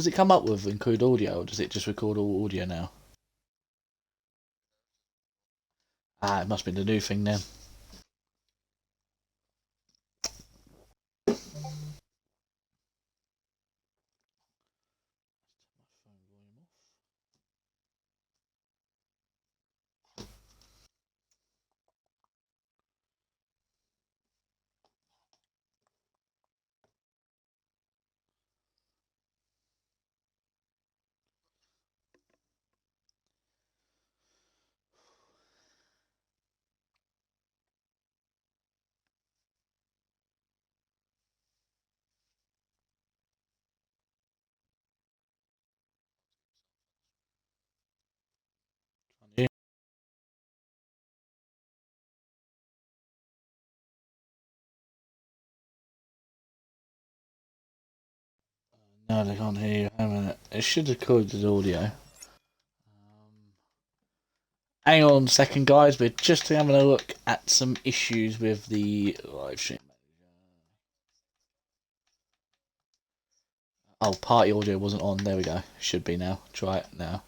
Does it come up with include audio, or does it just record all audio now? Ah, it must be the new thing then. No, they can't hear you. Hang on a minute. It should record the audio. Hang on a second, guys. We're just having a look at some issues with the live stream. Oh, party audio wasn't on. There we go. Should be now. Try it now.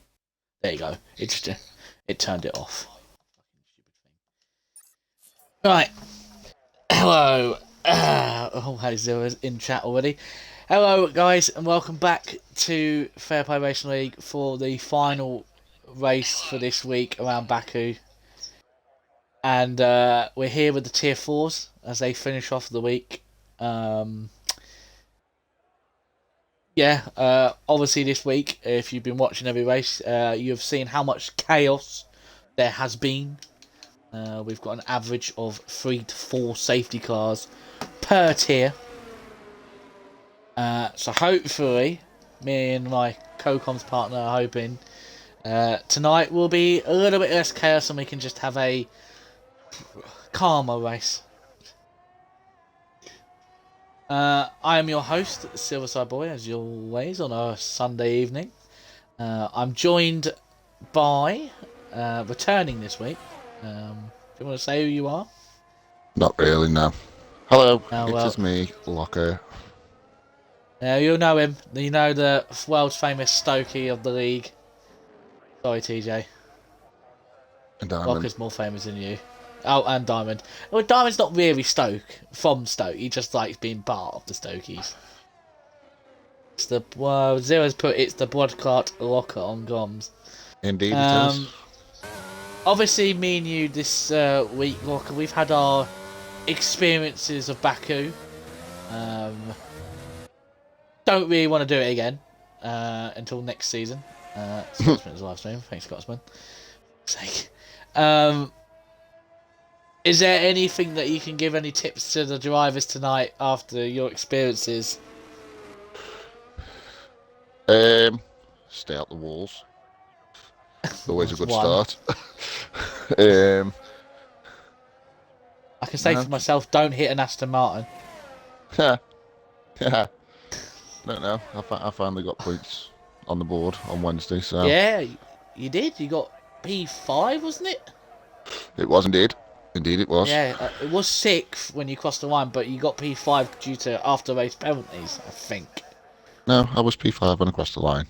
There you go. It turned it off. Right. Hello. Oh, hey, Zero's in chat already. Hello, guys, and welcome back to Fair Play Racing League for the final race for this week around Baku. And we're here with the Tier 4s as they finish off the week. Obviously this week, if you've been watching every race, you've seen how much chaos there has been. We've got an average of 3 to 4 safety cars per tier. So hopefully, me and my co-coms partner are hoping tonight will be a little bit less chaos and we can just have a calmer race. I am your host, Silverside Boy, as always, on a Sunday evening. I'm joined by, returning this week, do you want to say who you are? Not really, no. Hello, well, is me, Locker. You know him. You know the world's famous Stokey of the league. Sorry, TJ. And Diamond. Locker's more famous than you. Oh, and Diamond. Well, Diamond's not really from Stoke. He just likes being part of the Stokies. It's the Zero's put it's the broadcast Locker on Goms. Indeed, it is. Obviously, me and you this week, Locker, we've had our experiences of Baku. Don't really want to do it again until next season. Scotsman's live stream. Thanks, Scotsman. Sake. Is there anything that you can give any tips to the drivers tonight after your experiences? Stay out the walls. Always a good start. I can say for myself, don't hit an Aston Martin. Yeah. No. I finally got points on the board on Wednesday, so... Yeah, you did. You got P5, wasn't it? It was indeed. Indeed it was. Yeah, it was 6th when you crossed the line, but you got P5 due to after-race penalties, I think. No, I was P5 when I crossed the line.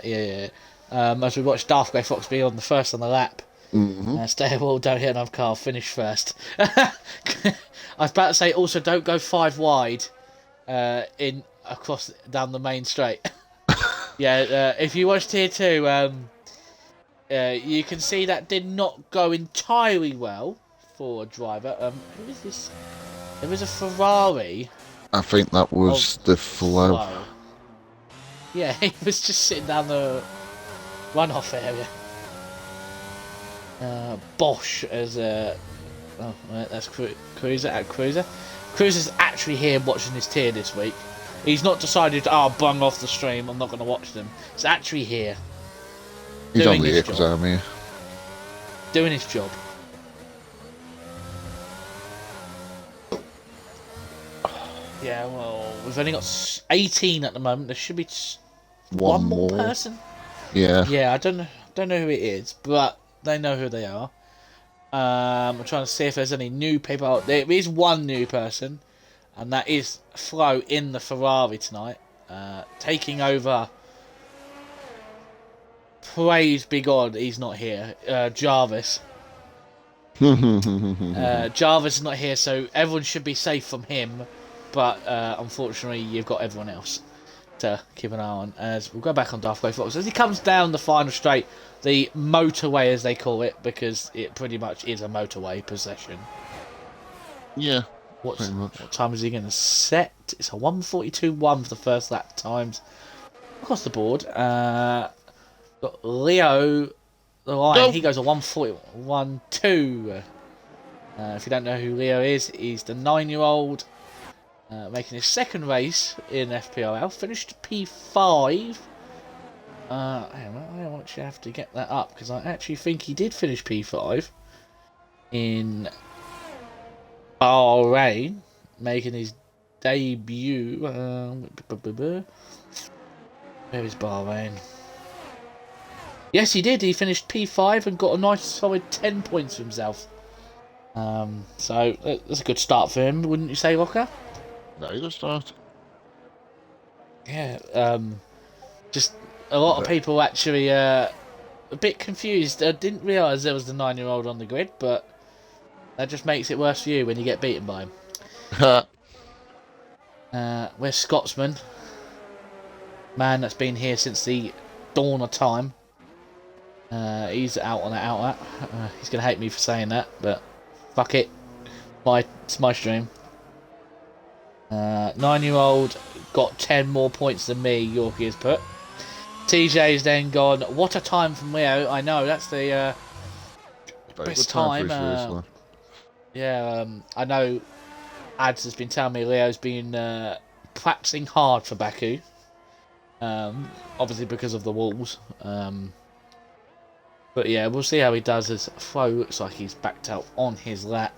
Yeah. As we watched Darth Grey Fox be on the first on the lap. Mm-hmm. Stay well, don't hit another car, finish first. I was about to say, also don't go 5 wide down the main straight. Yeah, if you watch Tier 2, you can see that did not go entirely well for a driver. Who is this? It was a Ferrari. I think that was the flow. Yeah, he was just sitting down the runoff area. Bosch as a... Oh, right, that's Cruiser at Cruiser. Cruiser's actually here watching his tier this week. He's not decided, bung off the stream, I'm not going to watch them. He's actually here. He's only here because I'm here. Doing his job. Yeah, well, we've only got 18 at the moment. There should be one more person. Yeah. Yeah, I don't know who it is, but they know who they are. I'm trying to see if there's any new people. There is one new person, and that is Flo in the Ferrari tonight. taking over. Praise be God, he's not here. Jarvis. Jarvis is not here, so everyone should be safe from him. But unfortunately, you've got everyone else to keep an eye on. As we'll go back on Darth Grey Fox as he comes down the final straight, the motorway as they call it, because it pretty much is a motorway possession. Yeah, What much. What time is he going to set? It's a 1:42.1 for the first lap times across the board. Got Leo the Lion. Go. He goes a 1:41.2. If you don't know who Leo is, he's the 9-year-old making his second race in FPRL. Finished P5. I don't actually have to get that up because I actually think he did finish P5 in Bahrain, making his debut. Where is Bahrain? Yes, he did. He finished P5 and got a nice solid 10 points for himself. So that's a good start for him, wouldn't you say, Rocker? Very good start. Yeah. Just a lot of people actually a bit confused. I didn't realise there was the 9-year-old on the grid, but that just makes it worse for you when you get beaten by him. We're Scotsman. Man that's been here since the dawn of time. He's out on that outlet. He's going to hate me for saying that, but fuck it. It's my stream. 9-year-old got 10 more points than me, Yorkie has put. TJ's then gone, what a time from Leo. I know, that's the best time. I know Ads has been telling me Leo's been practicing hard for Baku. Obviously because of the walls. But yeah, we'll see how he does as Fro looks like he's backed out on his lap.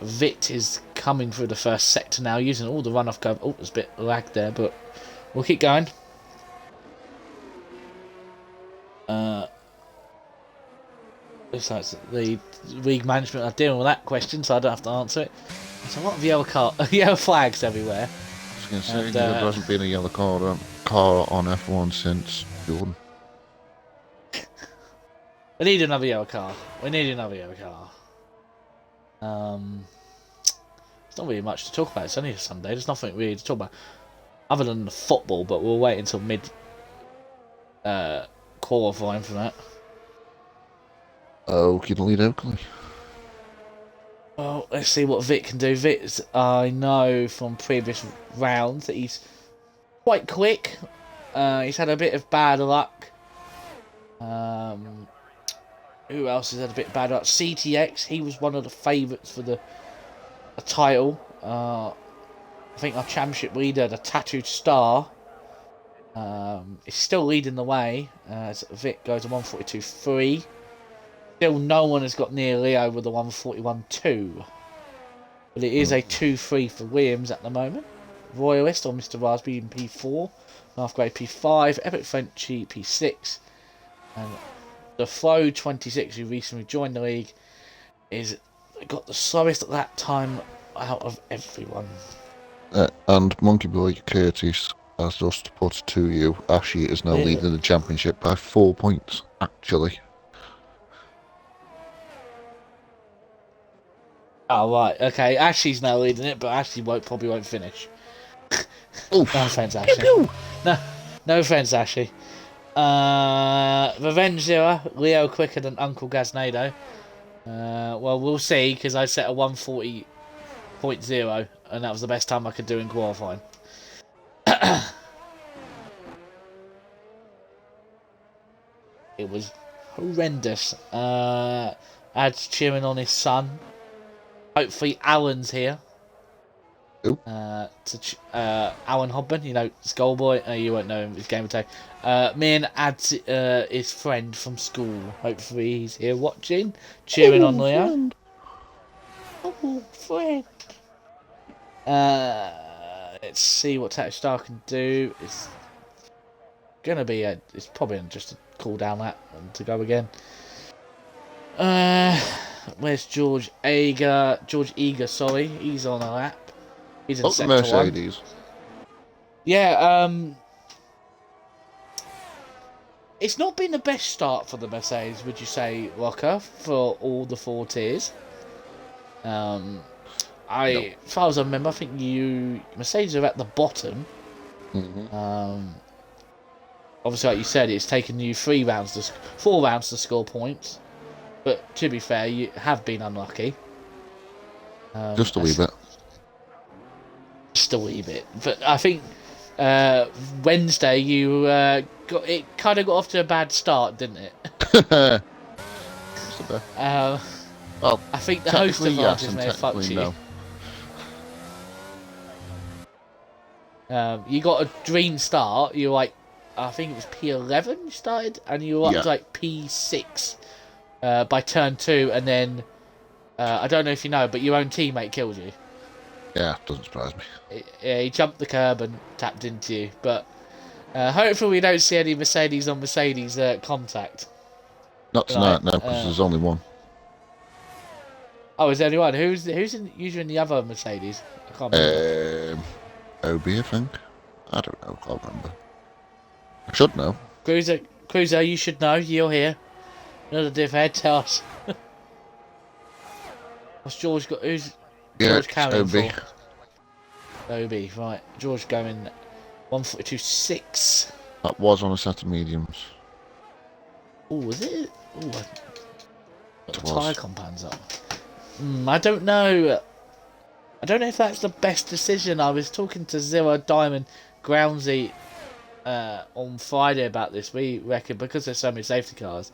Vit is coming through the first sector now, using all the runoff cover. Oh, there's a bit of lag there, but we'll keep going. Looks like the league management are dealing with that question, so I don't have to answer it. There's a lot of yellow flags everywhere. I was going to say, there hasn't been a yellow car on F1 since Jordan. We need another yellow car. There's not really much to talk about. It's only a Sunday. There's nothing really to talk about other than the football, but we'll wait until mid qualifying for that. Okie dokie. Well, let's see what Vit can do. Vit, I know from previous rounds that he's quite quick. He's had a bit of bad luck. Who else has had a bit of bad luck? CTX, he was one of the favourites for the title. I think our championship leader, the Tattooed Star, is still leading the way. As Vic goes a 1:42.3. Still no one has got near Leo with a 1:41.2. But it is a 2-3 for Williams at the moment. Royalist or Mr. Raspberry in P4. Half grade P5. Epic Frenchy P6. And the Flo 26, who recently joined the league, is got the slowest at that time out of everyone. And Monkey Boy Curtis has just put to you, Ashy is now leading the championship by 4 points, actually. Oh, right, okay. Ashley's now leading it, but Ashley probably won't finish. No offense, Ashley. No offense, Ashley. Revenge Zero, Leo quicker than Uncle Gaznado. Well, we'll see, because I set a 1:40.0, and that was the best time I could do in qualifying. It was horrendous. Ad's cheering on his son. Hopefully Alan's here. Alan Hobben, you know, Skullboy. You won't know him, his game attack. Me and Ad's his friend from school. Hopefully he's here watching, cheering on Leo. Friend. Oh, friend. Let's see what Tattoo Star can do. It's gonna be it's probably just a cool down lap and to go again. Where's George Eager? Sorry, he's on a lap. He's in sector Mercedes. Yeah, it's not been the best start for the Mercedes, would you say, Rocker, for all the four tiers? Um, No. as far as I remember, I think Mercedes are at the bottom. Hmm. Obviously, like you said, it's taken you 4 rounds to score points. But to be fair, you have been unlucky. Just a wee That's bit. just a wee bit. But I think Wednesday you kind of got off to a bad start, didn't it? Just a bit. Uh, Well, I think the host technically yes, advantage and may have fucked technically you. no. You got a dream start. You were like, I think it was P11 you started, and you were up Yeah. to like P6 by turn 2, and then I don't know if you know, but your own teammate killed you. Yeah, doesn't surprise me. He jumped the curb and tapped into you. But hopefully we don't see any Mercedes on Mercedes contact Not tonight. tonight, no, because there's only one. Oh, is there anyone? Who's usually in the other Mercedes? I can't remember. OB, I think. I don't know, can't remember. I should know. Cruiser, you should know. You're here. Another dickhead. Tell us. What's George got? Who's Yeah, George it's carrying OB. for? OB, right. George going 142.6. That was on a set of mediums. Oh, was it? Oh, got the It tyre was. compounds up. I don't know. I don't know if that's the best decision. I was talking to Zero Diamond Groundsy on Friday about this. We reckon because there's so many safety cars,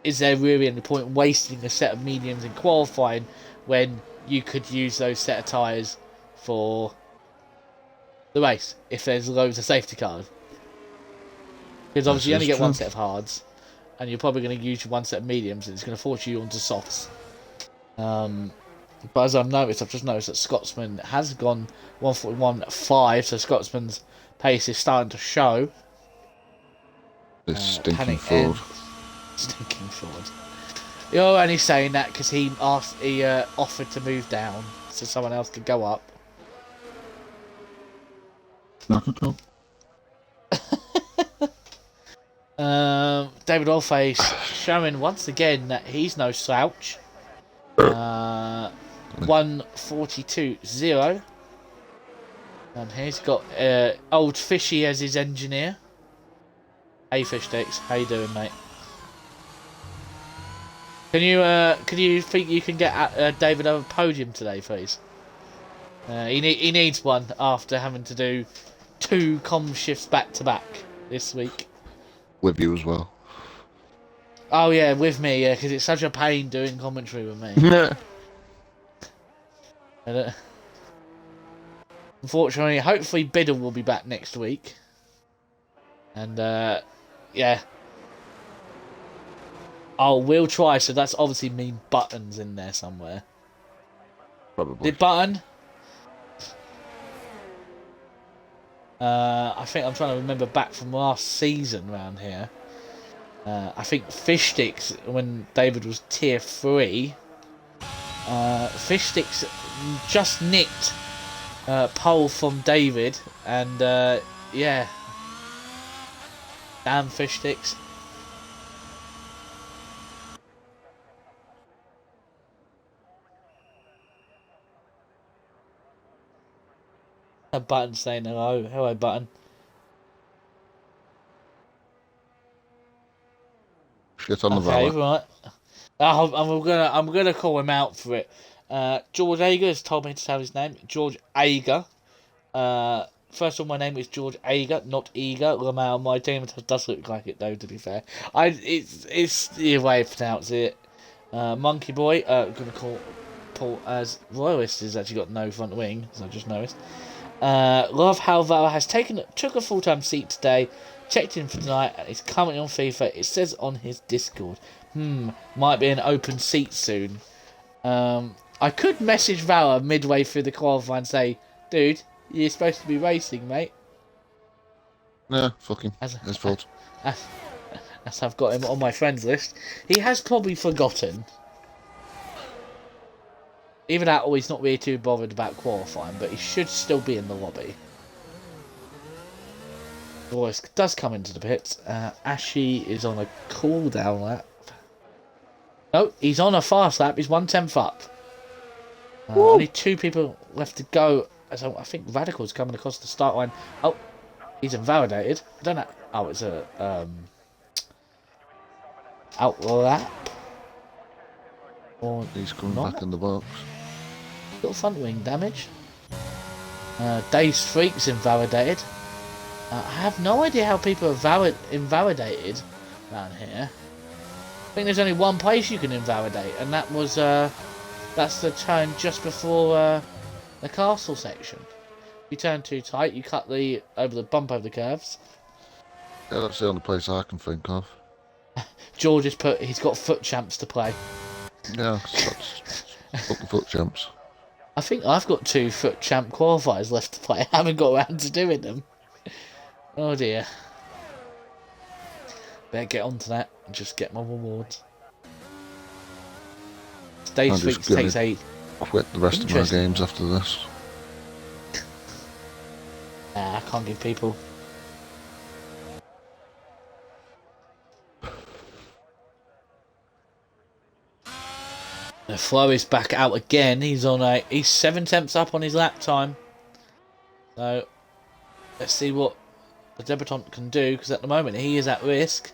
is there really any point wasting a set of mediums in qualifying when you could use those set of tyres for the race if there's loads of safety cars? Because This obviously you only is get one true. set of hards, and you're probably going to use one set of mediums, and it's going to force you onto softs. But as I've just noticed that Scotsman has gone 141.5, so Scotsman's pace is starting to show. This stinking Panic Ford. end. Stinking Ford. You're only saying that because he offered to move down so someone else could go up. Not at all. David Allface showing once again that he's no slouch. 142.0. And he's got Old Fishy as his engineer. Hey Fish Sticks, how you doing, mate? Can you think you can get David over podium today, please? He needs one after having to do 2 comm shifts back to back this week. With you as well. Oh yeah, with me, yeah, because it's such a pain doing commentary with me. And, unfortunately, hopefully Biddle will be back next week. And yeah. Oh, we'll try. So that's obviously mean Buttons in there somewhere. Probably. Did Button? I think I'm trying to remember back from last season around here. I think Fish Sticks, when David was tier 3, Fish Sticks just nicked pole from David, and yeah. Damn Fish Sticks. A Button saying hello. Hello, Button. Shit on the Okay, valet. right. I'm gonna call him out for it. George Ager has told me to tell his name. George Ager. First of all, my name is George Ager, not Eager. Lamau, my team does look like it though. To be fair, it's the way to pronounce it. Monkey Boy. Gonna call Paul as Royalist has actually got no front wing, as I just noticed. Love how Val has took a full-time seat today, checked in for tonight, and is currently on FIFA. It says on his Discord. Might be an open seat soon. I could message Vala midway through the qualifying and say, dude, you're supposed to be racing, mate. Nah, fucking. As, His fault. as I've got him on my friends list. He has probably forgotten. Either that or he's not really too bothered about qualifying, but he should still be in the lobby. Voice does come into the pits. Ashy is on a cooldown lap. No, he's on a fast lap. He's 1/10 up. Only 2 people left to go. So I think Radical's coming across the start line. Oh, he's invalidated. I don't know. Oh, it's a out lap. Or He's coming not? back in the box. Little front wing damage. Dave's Freak's invalidated. I have no idea how people are invalidated around here. I think there's only one place you can invalidate, and that was that's the turn just before the castle section. If you turn too tight, you cut the bump over the curves. Yeah, that's the only place I can think of. George has he's got foot champs to play. Yeah, that's up the foot champs. I think I've got 2 foot champ qualifiers left to play. I haven't got around to doing them. Oh dear. Better get onto that and just get my rewards. Stage Freaks takes a... Quit the rest of my games after this. I can't give people... The Flo is back out again. He's 7/10 up on his lap time. So let's see what the debutant can do, because at the moment he is at risk.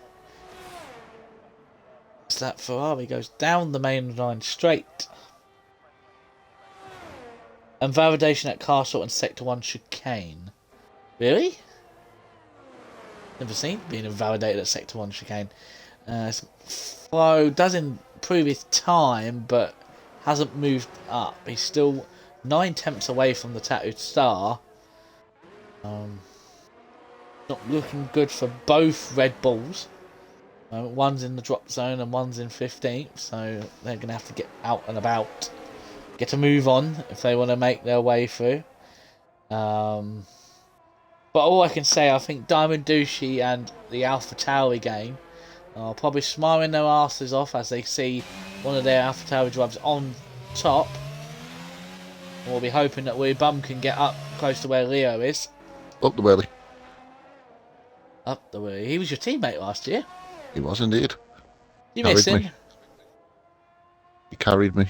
As that Ferrari goes down the main line straight. And validation at Castle and Sector 1 chicane. Really? Never seen being invalidated at Sector 1 chicane. Flo does improve his time, but hasn't moved up. He's still 9/10 away from the tattooed star. Not looking good for both Red Bulls. One's in the drop zone and one's in 15th, so they're going to have to get out and about, get a move on if they want to make their way through. But all I can say, I think Diamond Douchey and the Alpha Tauri gang are probably smiling their asses off as they see one of their Alpha Tauri drivers on top. We'll be hoping that Willie Bum can get up close to where Leo is. Up the Willie. Up the way. He was your teammate last year. He was indeed. You miss him? Me. He carried me.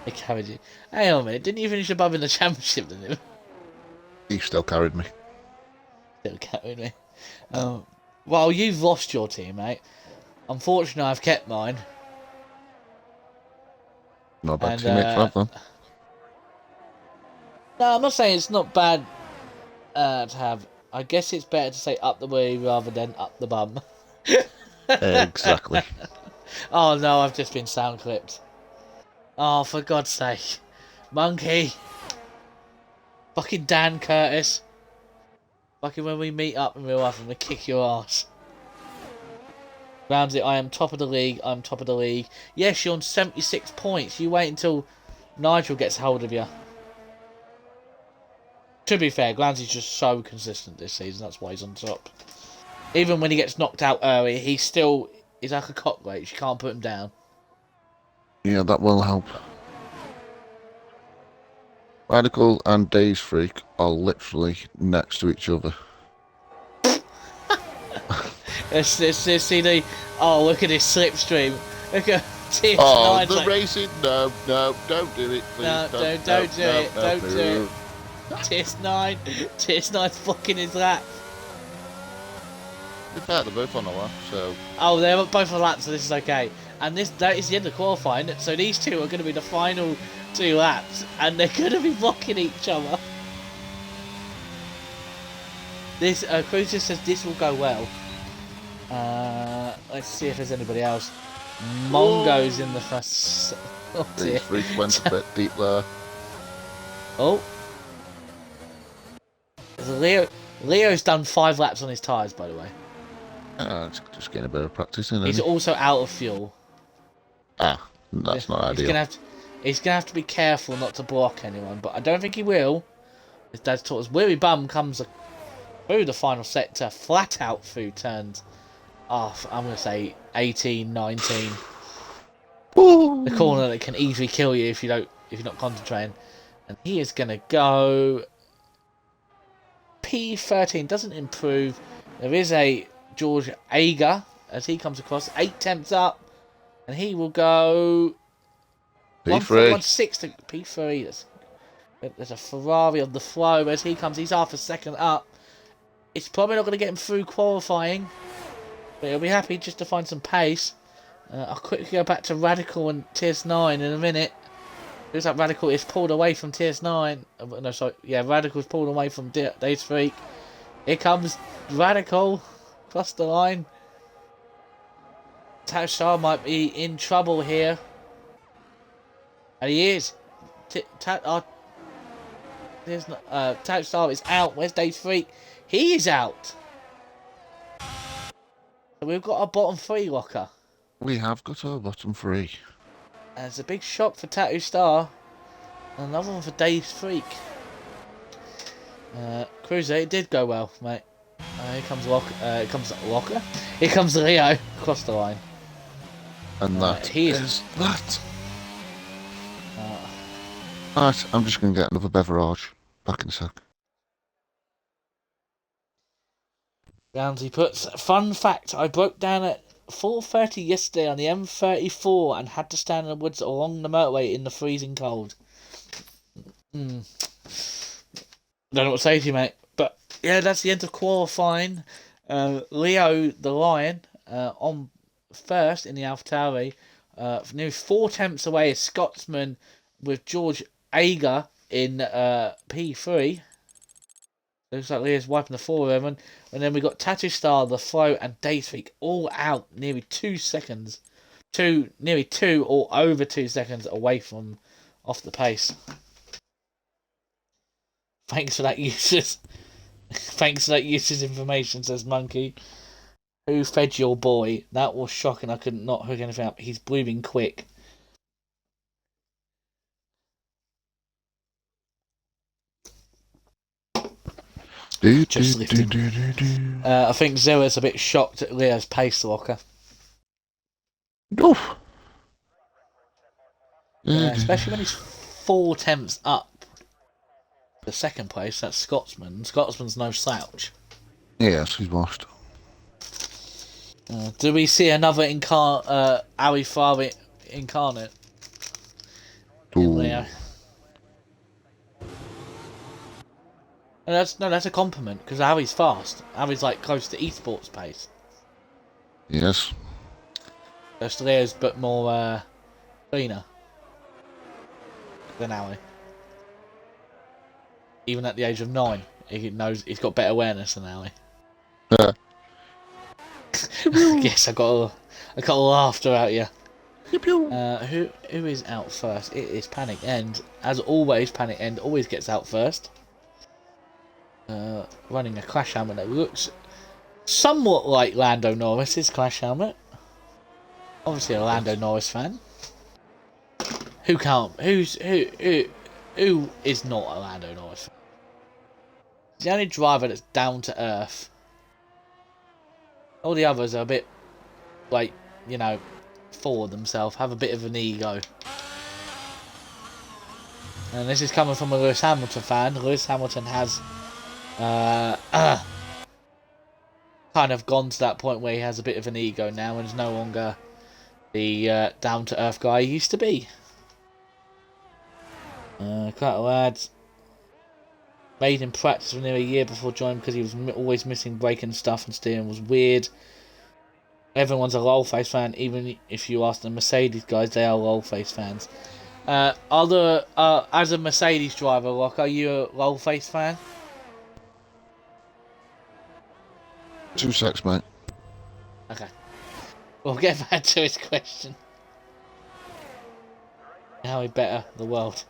He carried you. Hang on a minute. Didn't you finish above in the championship than him? He still carried me. Still carried me. Well, you've lost your teammate. Unfortunately, I've kept mine. Not a bad teammate to have, then. No, I'm not saying it's not bad to have. I guess it's better to say up the way rather than up the bum. Exactly. Oh no, I've just been sound clipped. Oh, for God's sake. Monkey. Fucking Dan Curtis. Fucking when we meet up in real life, I'm gonna kick your ass. Ramsey, I am top of the league. I'm top of the league. Yes, you're on 76 points. You wait until Nigel gets hold of you. To be fair, Glancy's just so consistent this season. That's why he's on top. Even when he gets knocked out early, he's like a cockroach. You can't put him down. Yeah, that will help. Radical and Days Freak are literally next to each other. Let's see the... Oh, look at this slipstream. Look at TS9. Oh, the racing... No, don't do it, please. No, don't do it. Don't do it. TS9's fucking his lap. In fact, they're both on a lap, so... Oh, they're both on lap, so this is okay. And that is the end of qualifying, so these two are going to be the final 2 laps, and they're going to be blocking each other. This, Cruiser says this will go well. Let's see if there's anybody else. Mongo's in the first... Oh dear. Days Freak went a bit deep there. Oh. Leo's done 5 laps on his tyres, by the way. It's just getting a bit of practice, isn't it? He's also out of fuel. That's not ideal. He's gonna have to be careful not to block anyone, but I don't think he will. His dad's taught us. Weary Bum comes through the final sector, flat out through turns off. I'm gonna say 18, 19. Ooh. The corner that can easily kill you if you're not concentrating. And he is gonna go. P13 doesn't improve. There is a George Ager as he comes across. 8 temps up. And he will go P3. 141.6 to P3. There's a Ferrari on the flow as he comes. He's half a second up. It's probably not going to get him through qualifying. But he'll be happy just to find some pace. I'll quickly go back to Radical and TS9 in a minute. Looks like Radical is pulled away from TS9. No, sorry. Yeah, Radical's pulled away from Days Freak. Here comes Radical. Across the line. Taushar might be in trouble here. And he is. Taushar is out. Where's Days Freak? He is out. So we've got our bottom 3 locker. We have got our bottom 3. And it's a big shock for Tattoo Star. And another one for Dave's Freak. Cruiser, it did go well, mate. Here comes Locker. Here comes Leo across the line. And that is that. Right, I'm just going to get another beverage. Back in a sec. Roundsy puts, fun fact, I broke down at 4:30 yesterday on the M34 and had to stand in the woods along the motorway in the freezing cold. Don't know what to say to you, mate. But yeah, that's the end of qualifying. Leo the Lion on first in the AlphaTauri. Nearly 4 temps away is Scotsman with George Ager in P3. Looks like Leo's wiping the floor of him. And then we got Tattoo Star, The Flow, and Dayspeak all out nearly 2 seconds. Nearly 2 or over 2 seconds away from off the pace. Thanks for that useless. Thanks for that useless information, says Monkey. Who fed your boy? That was shocking. I could not hook anything up. He's bleeding quick. Just lifting. I think Zero's a bit shocked at Leo's pace locker. Oof. Especially when he's 4 temps up. The second place, that's Scotsman. Scotsman's no slouch. Yes, he's washed. Do we see another Ali Farley incarnate? In Leo. That's a compliment, because Ali's fast. Ali's like close to esports pace. Yes. Just Leo's but more cleaner than Ali. Even at the age of 9, he knows he's got better awareness than Ali. Yes, I got a laughter out here. Who is out first? It is Panic End. As always, Panic End always gets out first. Running a crash helmet that looks somewhat like Lando Norris's crash helmet. Obviously a Lando Norris fan. Who is not a Lando Norris fan? He's the only driver that's down to earth. All the others are a bit, like, you know, full of themselves, have a bit of an ego. And this is coming from a Lewis Hamilton fan. Lewis Hamilton has kind of gone to that point where he has a bit of an ego now and is no longer the down-to-earth guy he used to be. Quite a lad. Made him practice for nearly a year before joining because he was always missing braking stuff and steering was weird. Everyone's a Lolface fan, even if you ask the Mercedes guys, they are Lolface fans. As a Mercedes driver, Locke, are you a Lolface fan? 2 secs, mate. Okay. We'll get back to his question. How he better the world.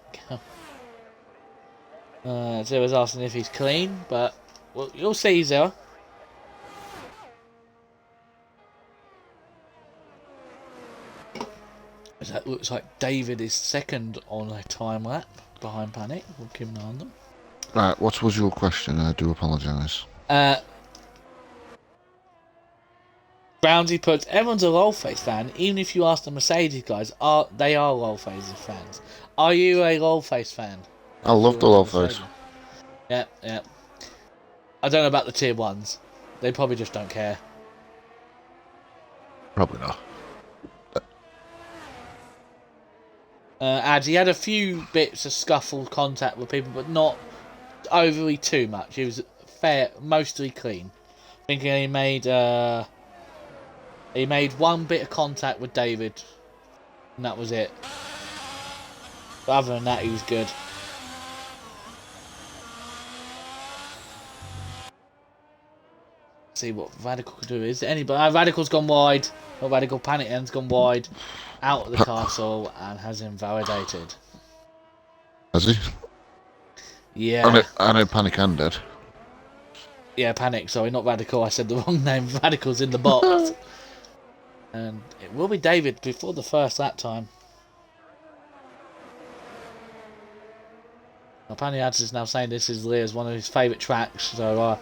Zero's asking if he's clean, but well, you'll see, Zero. That looks like David is second on a time lap behind Panic. We'll keep an eye on them. Right, what was your question? I do apologise. Brownsy puts, everyone's a Lolface fan, even if you ask the Mercedes guys, they are Lolface fans. Are you a Lolface fan? I love the Lolface. Yeah, yeah. I don't know about the tier 1s. They probably just don't care. Probably not. As he had a few bits of scuffled contact with people, but not overly too much. He was fair, mostly clean. I think he made one bit of contact with David, and that was it. But other than that, he was good. See what Radical could do. Is there anybody? Radical's gone wide. Not Radical. Panic End's gone wide. Out of the castle and has invalidated. Has he? Yeah. I know Panic ended. Yeah, Panic. Sorry, not Radical. I said the wrong name. Radical's in the box. And it will be David before the first lap time. Now, Panic is now saying this is Leah's one of his favourite tracks. So,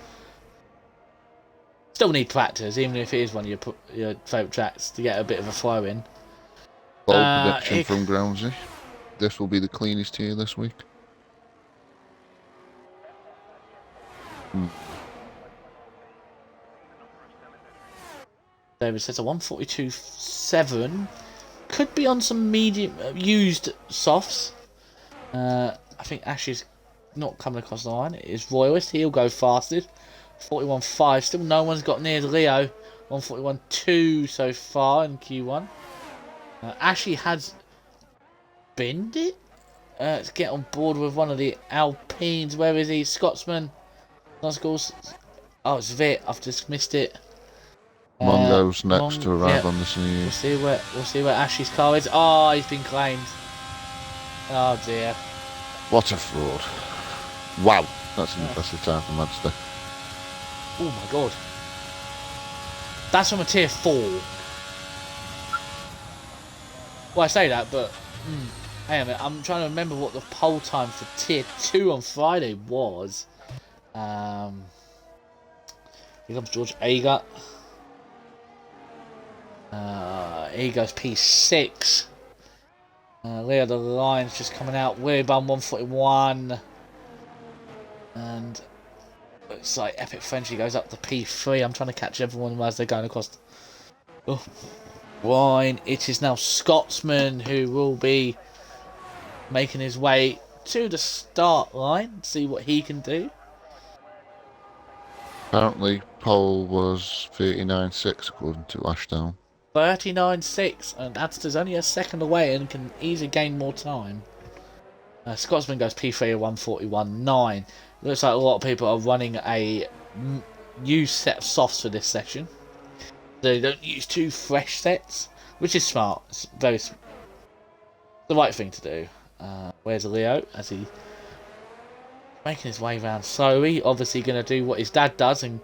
still need practice, even if it is one of your favourite tracks, to get a bit of a flow in. Bold prediction from Groundsy. This will be the cleanest tier this week. David says a 142.7 could be on some medium used softs. I think Ashley's not coming across the line. It is Royalist. He'll go fastest. 41.5. Still no one's got near Leo. 141.2 so far in Q1. Ashley has binned it to get on board with one of the Alpines. Where is he? Scotsman. Oh, it's Vit. I've just missed it. Mongo's next to arrive on the scene. We'll see where Ashley's car is. Oh, he's been claimed. Oh dear. What a fraud. Wow, that's an impressive time for Manchester. Oh my god. That's from a tier 4. Well, I say that, but hang on a minute. I'm trying to remember what the poll time for tier 2 on Friday was. Here comes George Agar. Here goes P6. Leo the Lion's just coming out. Weirban 141. And looks like Epic Frenchy goes up to P3. I'm trying to catch everyone as they're going across. Line. It is now Scotsman who will be making his way to the start line. See what he can do. Apparently, pole was 39.6 according to Ashdown. 39.6, and Adster's only a second away and can easily gain more time. Scotsman goes P3 at 141.9. Looks like a lot of people are running a used set of softs for this session. They don't use 2 fresh sets, which is smart. It's the right thing to do. Where's Leo as he making his way around slowly? Obviously going to do what his dad does and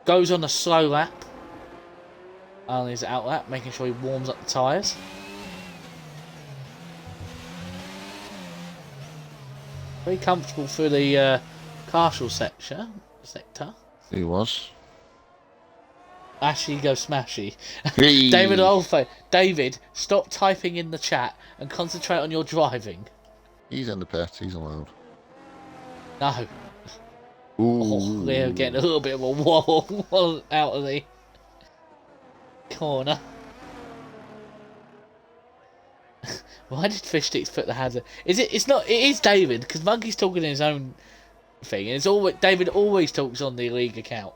goes on a slow lap on his out lap, making sure he warms up the tyres. Very comfortable through the castle sector. He was. Ashley goes smashy. Hey. David, stop typing in the chat and concentrate on your driving. He's in the pit, he's allowed. No. Ooh. Oh, Leo getting a little bit of a wobble out of the corner. Why did Fishsticks put the hazard? It's not. It is David because Monkey's talking in his own thing, and it's always David always talks on the league account.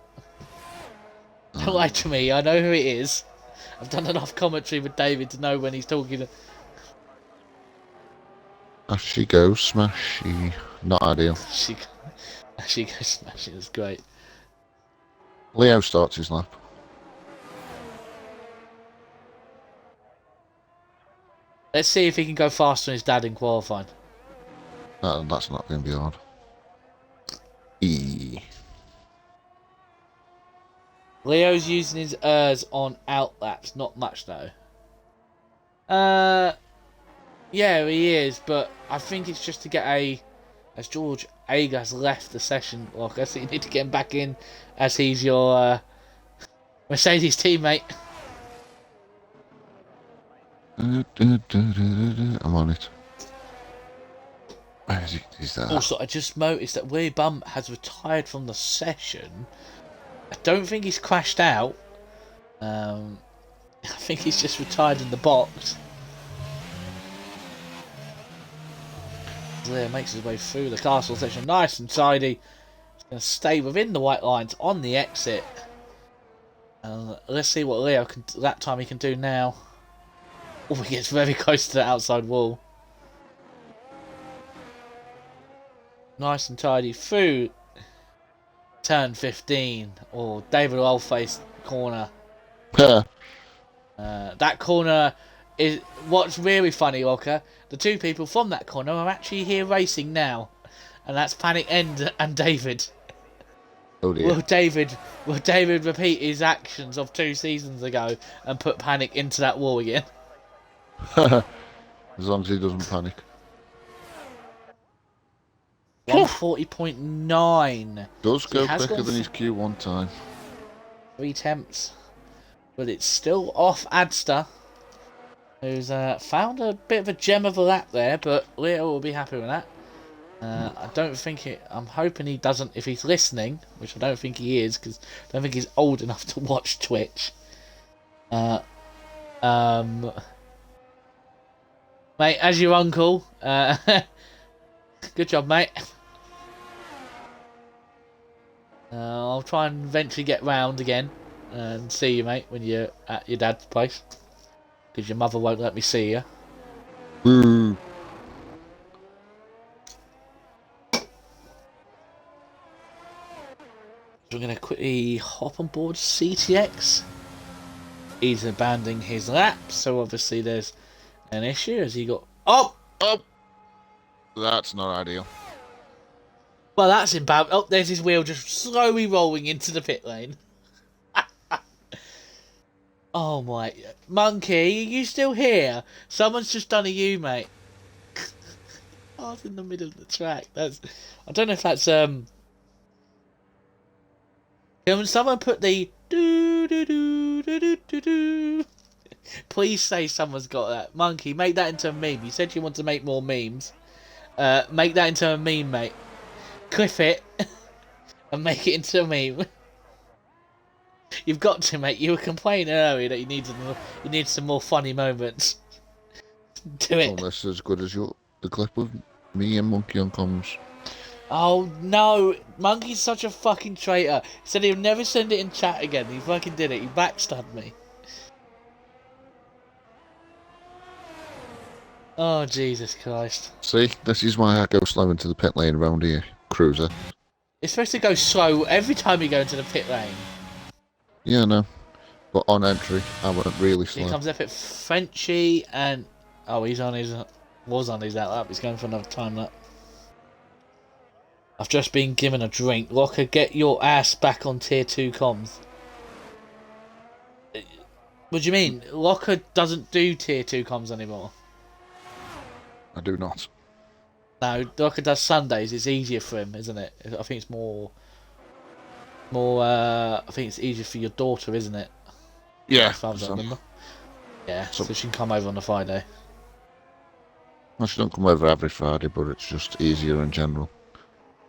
Don't lie to me. I know who it is. I've done enough commentary with David to know when he's talking. As she goes smashy. Not ideal. She goes smashing. It's great. Leo starts his lap. Let's see if he can go faster than his dad in qualifying. That's not going to be hard. Leo's using his ERS on outlaps, not much though. Yeah, he is, but I think it's just to get as George Agar's left the session. Well, I guess you need to get him back in as he's your Mercedes teammate. I'm on it. Is that? Also, I just noticed that Willie Bump has retired from the session. I don't think he's crashed out. I think he's just retired in the box. There makes his way through the castle section, nice and tidy. He's going to stay within the white lines on the exit. Let's see what Leo can that time he can do now. Oh, he gets very close to the outside wall. Nice and tidy through turn 15 or David Oldface corner. That corner is what's really funny, Walker. The two people from that corner are actually here racing now, and that's Panic and David. Oh dear. Will David repeat his actions of 2 seasons ago and put Panic into that wall again? As long as he doesn't panic. 140.9. Does go quicker than his Q1 time. 3 attempts, but it's still off Adster, who's found a bit of a gem of a lap there, but Leo will be happy with that. I don't think it. I'm hoping he doesn't. If he's listening, which I don't think he is, because I don't think he's old enough to watch Twitch. Mate, as your uncle, good job, mate. I'll try and eventually get round again and see you, mate, when you're at your dad's place, because your mother won't let me see you. Woo. We're going to quickly hop on board CTX. He's abandoning his lap, so obviously there's an issue as he got... Oh! That's not ideal. Well, that's about... Oh, there's his wheel just slowly rolling into the pit lane. Oh my... Monkey, are you still here? Someone's just done a U, mate. I was in the middle of the track. That's... I don't know if that's... Can someone put the do do do do do do do? Please say someone's got that. Monkey, make that into a meme. You said you want to make more memes. Make that into a meme, mate. Clip it and make it into a meme. You've got to, mate. You were complaining earlier that you need some more funny moments. Do it. Almost as good as the clip of me and Monkey on comms. Oh no, Monkey's such a fucking traitor. He said he'll never send it in chat again. He fucking did it. He backstabbed me. Oh, Jesus Christ. See, this is why I go slow into the pit lane around here, cruiser. It's supposed to go slow every time you go into the pit lane. Yeah, no. But on entry, I went really slow. He comes up at Frenchy and... Oh, was on his that lap. He's going for another time lap. I've just been given a drink. Locker, get your ass back on tier 2 comms. What do you mean? Locker doesn't do tier 2 comms anymore. I do not. No, Locker does Sundays. It's easier for him, isn't it? I think it's more... I think it's easier for your daughter, isn't it? Yeah. Yeah, so she can come over on a Friday. Well, she don't come over every Friday, but it's just easier in general.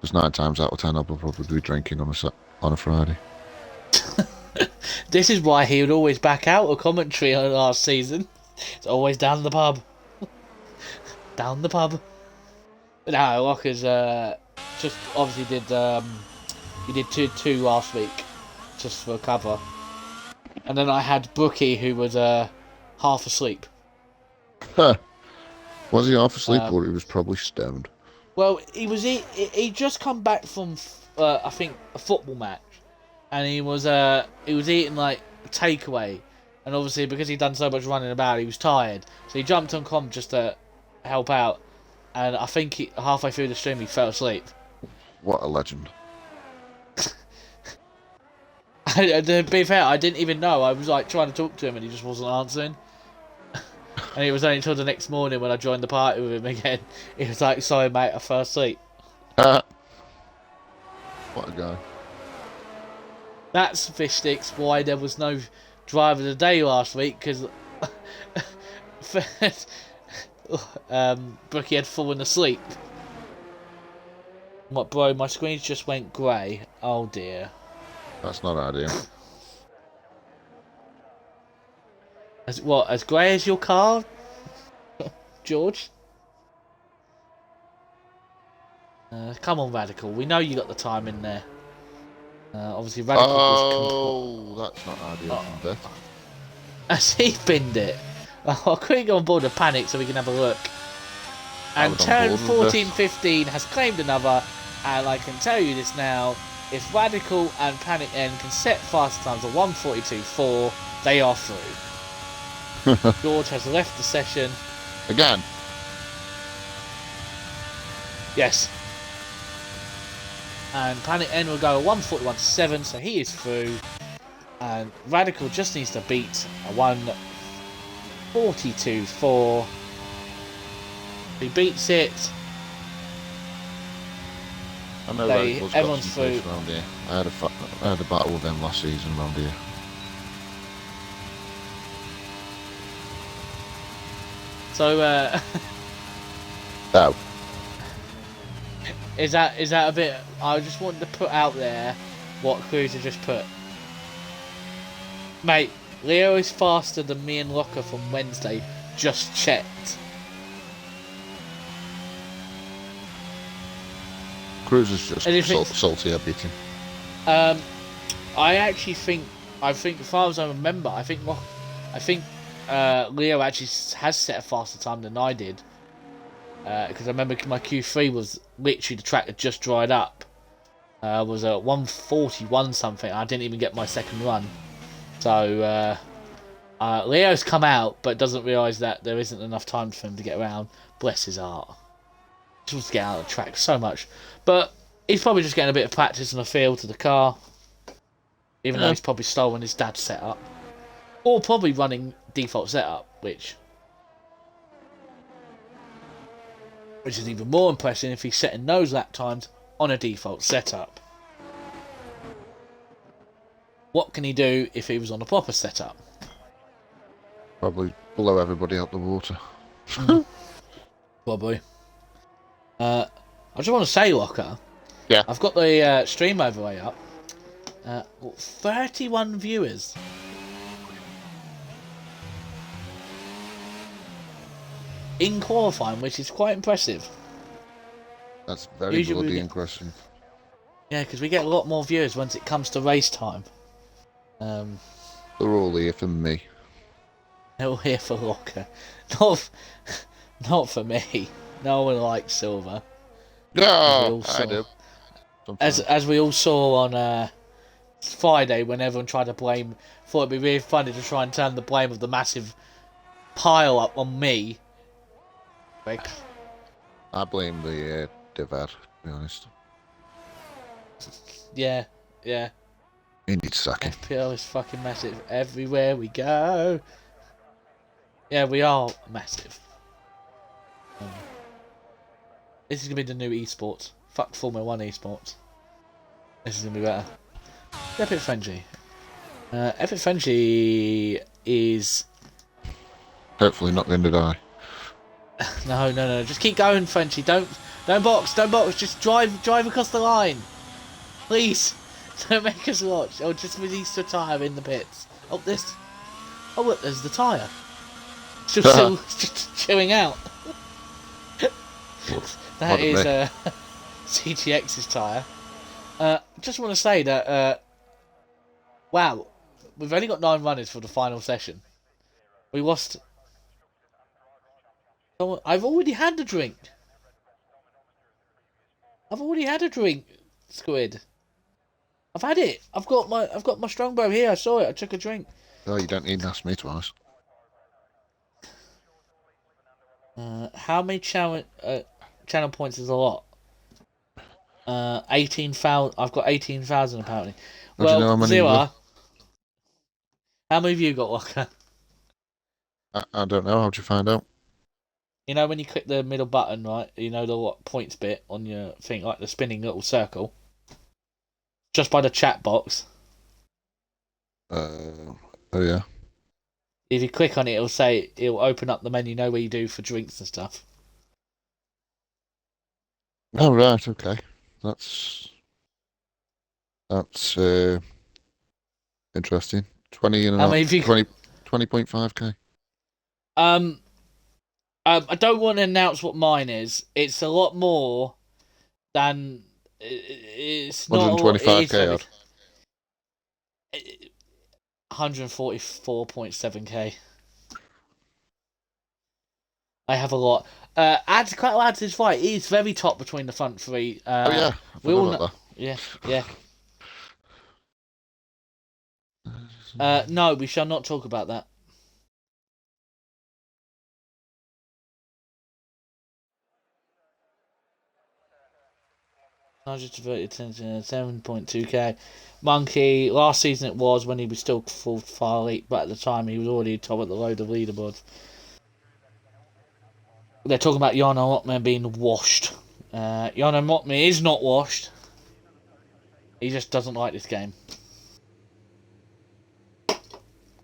Because 9 times out of 10 I'll probably be drinking on a Friday. This is why he would always back out of commentary on last season. It's always down the pub. Down the pub. No, Locker's just obviously did he did 2 last week just for cover. And then I had Brookie who was half asleep. Huh. Was he half asleep or he was probably stoned? Well, he just come back from I think a football match, and he was eating like takeaway, and obviously because he'd done so much running about, he was tired, so he jumped on comm just to help out, and I think halfway through the stream he fell asleep. What a legend! To be fair, I didn't even know. I was like trying to talk to him, and he just wasn't answering. And it was only until the next morning when I joined the party with him again. He was like, "Sorry, mate, I fell asleep." What a guy. That's fish sticks why there was no driver of the day last week, because Brookie had fallen asleep. What, bro? My screen just went grey. Oh dear. That's not ideal. As grey as your car, George? Come on, Radical. We know you got the time in there. Obviously, Radical was Oh, that's not ideal from Beth. As he binned it. I'll quickly go on board of Panic so we can have a look. And turn 14-15 has claimed another, and I can tell you this now, if Radical and Panic N can set faster times of 1:42.4, they are through. George has left the session. Again? Yes. And Panic N will go 1:41.7, so he is through. And Radical just needs to beat a 1:42.4. He beats it. I know Radical's got some pace around here. I had a battle with them last season around here. So, No. Is that a bit? I just wanted to put out there what Cruiser just put. Mate, Leo is faster than me and Locker from Wednesday. Just checked. Cruiser's just salty at beating. I actually think, as far as I remember, I think Leo actually has set a faster time than I did. Because I remember my Q3 was literally the track had just dried up. Was at 1:41 something. I didn't even get my second run. So Leo's come out, but doesn't realise that there isn't enough time for him to get around. Bless his heart. Just wants to get out of the track so much. But he's probably just getting a bit of practice on the field to the car. Even though he's probably stolen his dad's setup. Or probably running default setup, which is even more impressive if he's setting those lap times on a default setup. What can he do if he was on a proper setup? Probably blow everybody out the water. Probably. I just want to say, Locker. Yeah. I've got the stream overlay up. 31 viewers. In qualifying, which is quite impressive. That's very bloody impressive. Yeah, because we get a lot more viewers once it comes to race time. They're all here for me. They're all here for Locker. Not for me. No one likes Silver. No, I do. As we all saw on Friday, when everyone tried to blame, thought it'd be really funny to try and turn the blame of the massive pile up on me. Like, I blame the Divad, to be honest. Yeah. He needs sacking. FPRL is fucking massive everywhere we go. Yeah, we are massive. This is gonna be the new esports. Fuck Formula 1 esports. This is gonna be better. Epic Frenzy. Epic Frenzy is... Hopefully not going to die. No. Just keep going, Frenchy. Don't box. Just drive across the line. Please. Don't make us watch. Or just release the tyre in the pits. Oh, look, there's the tyre. Still just chewing out. That is CTX's tyre. Just want to say that, wow, we've only got 9 runners for the final session. We lost... I've already had the drink. Squid. I've had it. I've got my Strongbow here. I saw it. I took a drink. Oh, you don't need to ask me twice. How many channel points is a lot? 18,000. I've got 18,000 apparently. Well, do you know how many Zero. How many have you got, Walker? I don't know. How'd you find out? You know when you click the middle button, right? You know the points bit on your thing, like the spinning little circle, just by the chat box. Oh yeah. If you click on it, it'll open up the menu. You know where you do for drinks and stuff. Oh right, okay. That's interesting. 20 and a How half, many have you? 20.5k. I don't want to announce what mine is. It's a lot more than. It's not a lot. It is 125k very. odd. 144.7k. I have a lot. Quite adds his fight. He's very top between the front three. Oh yeah, I We forgot all about know. that. Yeah, yeah. No, we shall not talk about that. Largest diverted attention, 7.2k. Monkey, last season it was when he was still full far elite, but at the time he was already top at the load of leaderboards. They're talking about Jarno Motman being washed. Jarno Motman is not washed. He just doesn't like this game.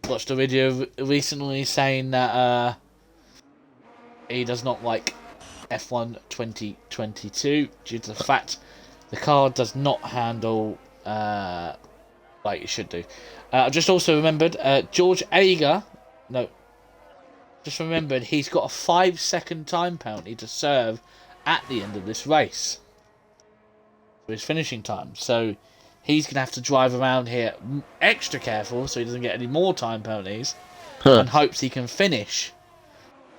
Watched a video recently saying that he does not like F1 2022 due to the fact the car does not handle like it should do. I just also remembered George Ager. No, just remembered he's got a 5-second time penalty to serve at the end of this race for his finishing time. So he's going to have to drive around here extra careful so he doesn't get any more time penalties and hopes he can finish.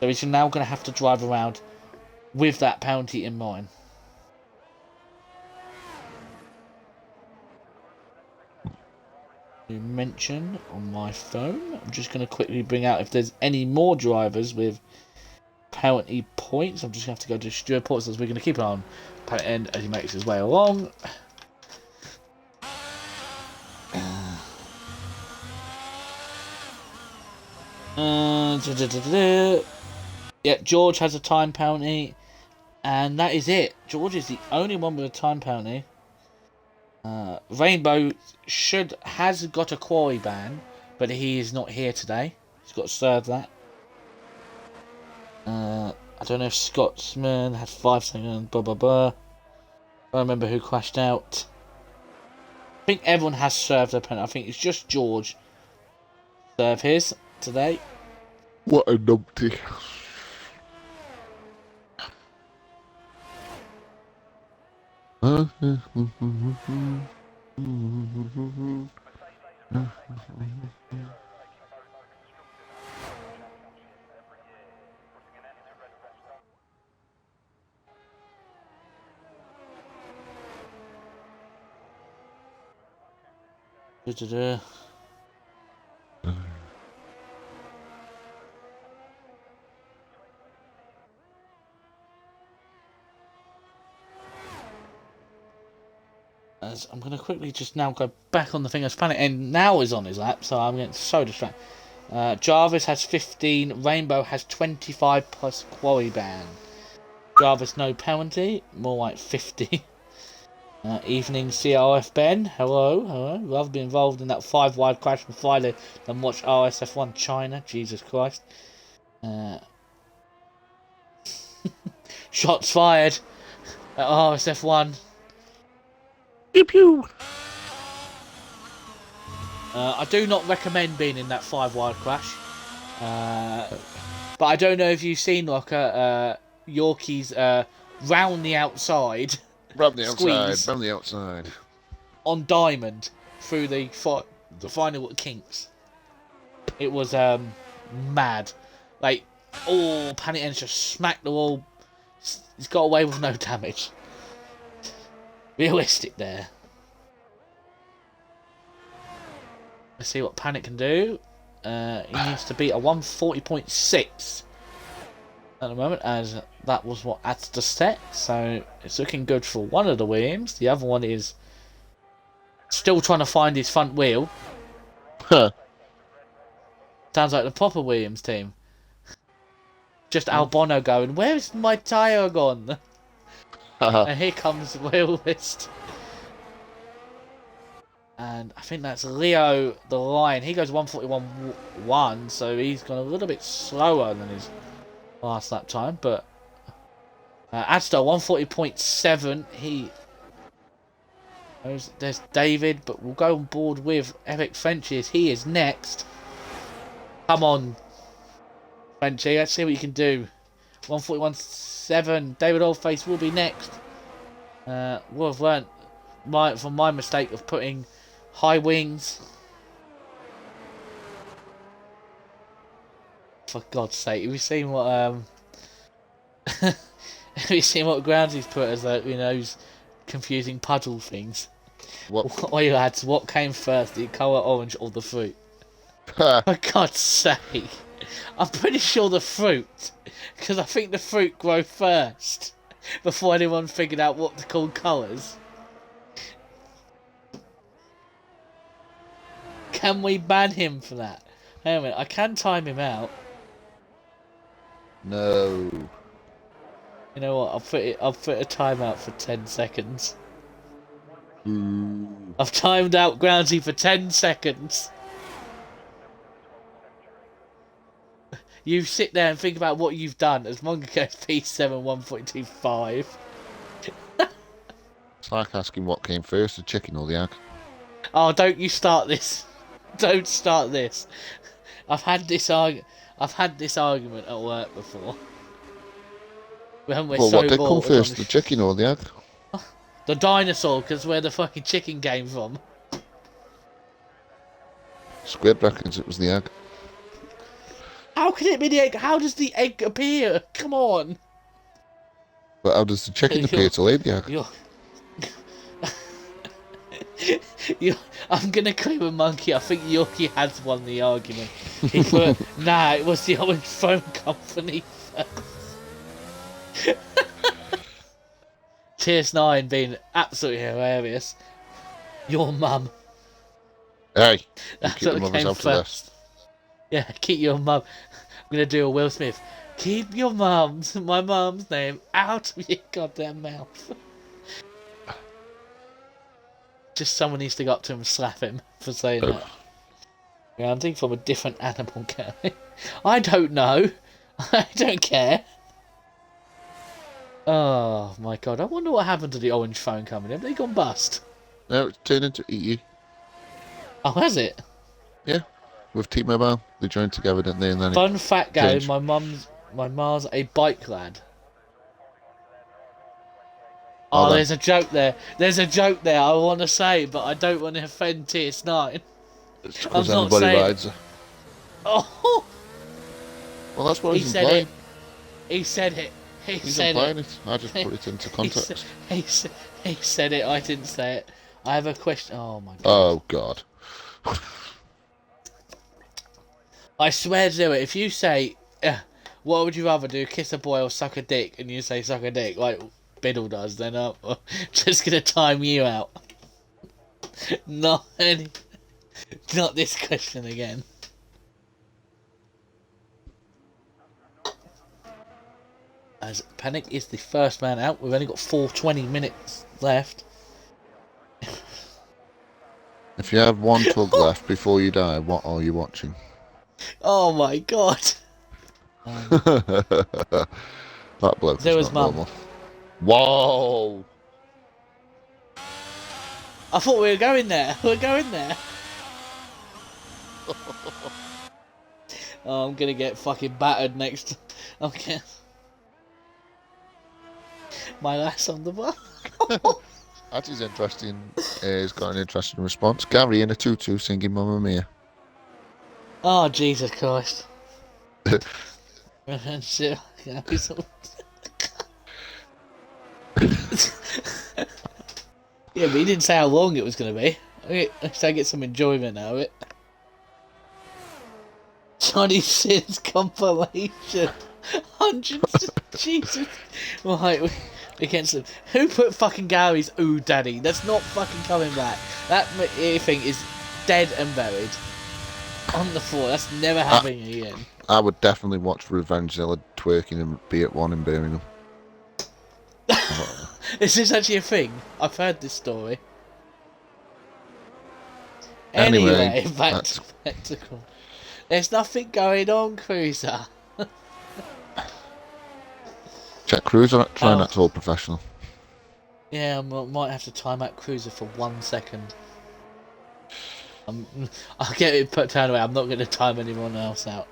So he's now going to have to drive around with that penalty in mind. Mention on my phone. I'm just going to quickly bring out if there's any more drivers with penalty points. I'm just going to have to go to Stuart Ports as we're going to keep an eye on Pat End as he makes his way along. Yeah, George has a time penalty, and that is it. George is the only one with a time penalty. Rainbow has got a quarry ban, but he is not here today. He's got to serve that. I don't know if Scotsman had 5 seconds. Blah blah blah. I don't remember who crashed out. I think everyone has served their penalty. I think it's just George serve his today. What a numpty. As I'm going to quickly just now go back on the thing as Planet End now is on his lap, so I'm getting so distracted. Jarvis has 15, Rainbow has 25 plus quarry ban. Jarvis no penalty, more like 50. Evening CRF Ben, hello. Rather be involved in that 5 wide crash on Friday than watch RSF1 China, Jesus Christ. Shots fired at RSF1. Pew pew. I do not recommend being in that 5 wide crash. But I don't know if you've seen like Yorkies round the outside. Round the outside, Squeeze round the outside. on Diamond through the final kinks. It was mad. Like, Panic Ends just smacked the wall. He's got away with no damage. Realistic there. Let's see what Panic can do. He needs to beat a 140.6 at the moment, as that was what adds the set. So it's looking good for one of the Williams. The other one is still trying to find his front wheel. Sounds like the proper Williams team. Just Albano going, where's my tyre gone? And here comes Will List. And I think that's Leo the Lion. He goes 141.1, so he's gone a little bit slower than his last lap time. But Adstar 140.7. There's David, but we'll go on board with Epic Frenchies. He is next. Come on, Frenchie. Let's see what you can do. 141.7. David Oldface will be next. We'll have learnt from my mistake of putting high wings. For God's sake, have you seen what have you seen what grounds he's put as those confusing puzzle things? What? Oi lads, what came first, the colour orange or the fruit? For God's sake, I'm pretty sure the fruit, because I think the fruit grew first before anyone figured out what to call colours. Can we ban him for that? Hang on a minute, I can time him out. No. You know what? I'll put a timeout for 10 seconds. I've timed out Groundsy for 10 seconds. You sit there and think about what you've done as Mongo goes P7 1.25. It's like asking what came first, the chicken or the egg. Oh, don't you start this. Don't start this. I've had this argument at work before. When we're Well, so what did come bored first, the chicken or the egg? The dinosaur, because where the fucking chicken came from. Squid reckons it was the egg. How can it be the egg? How does the egg appear? Come on. But how does the chicken appear to lay the egg? I'm gonna claim a monkey. I think Yorkie has won the argument. He put, nah, it was the orange phone company first. TS9 being absolutely hilarious. Your mum. Hey, you That's keep the what mothers came out of this. Yeah, keep your mum. I'm gonna do a Will Smith. Keep your my mum's name out of your goddamn mouth. Just someone needs to go up to him and slap him for saying that. Grounding from a different animal, Gary. I don't know. I don't care. Oh my god, I wonder what happened to the orange phone company. Have they gone bust? No, it's turned into EE. Oh, has it? Yeah, with T-Mobile. They joined together, didn't they? And then Fun fact, Gary, changed. my mum's a bike lad. Oh, there's a joke there. There's a joke there I want to say, but I don't want to offend TS9. It's I'm because not everybody saying rides her. Oh! Well, that's what He he's said implying. it. He said it. He's implying it. I just put it into context. He said it. I didn't say it. I have a question. Oh my god. Oh, God. I swear to it, if you say, what would you rather do, kiss a boy or suck a dick, and you say suck a dick, like Biddle does, then I'm just going to time you out. Not this question again. As Panic is the first man out, we've only got 4:20 minutes left. If you have one tug left before you die, what are you watching? Oh my god. That bloke is Zoa's not mum. normal. Whoa! I thought we were going there. We're going there. Oh, I'm gonna get fucking battered next. Okay. My last on the bar. That is interesting. He's got an interesting response. Gary in a tutu singing Mamma Mia. Oh, Jesus Christ. Yeah, but he didn't say how long it was going to be. So I get some enjoyment out of it. Johnny Sins compilation. Hundreds. Jesus. Right, we cancel. Who put fucking Gary's Ooh Daddy? That's not fucking coming back. That thing is dead and buried. On the floor. That's never happening again. I would definitely watch Revengezilla twerking and be at one in Birmingham. Is this actually a thing? I've heard this story. Anyway, back to spectacle. There's nothing going on, Cruiser. Check Cruiser, try not to all professional. Yeah, I might have to time out Cruiser for 1 second. I'll get it put down away. I'm not going to time anyone else out.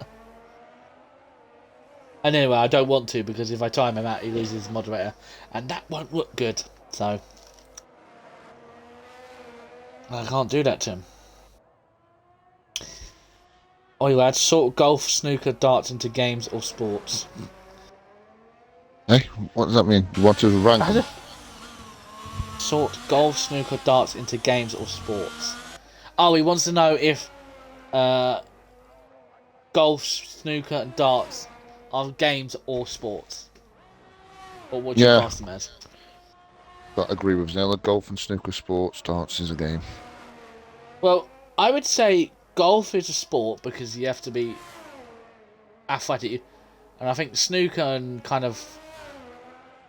And anyway, I don't want to, because if I time him out, he loses his moderator, and that won't look good. So I can't do that to him. Oi lads, sort golf, snooker, darts into games or sports. Hey, what does that mean? You want to rank them? Sort golf, snooker, darts into games or sports. Oh, he wants to know if golf, snooker, and darts are games or sports. Or what do you class them as? I agree with Zella. Golf and snooker sports, darts is a game. Well, I would say golf is a sport because you have to be athletic. And I think snooker and kind of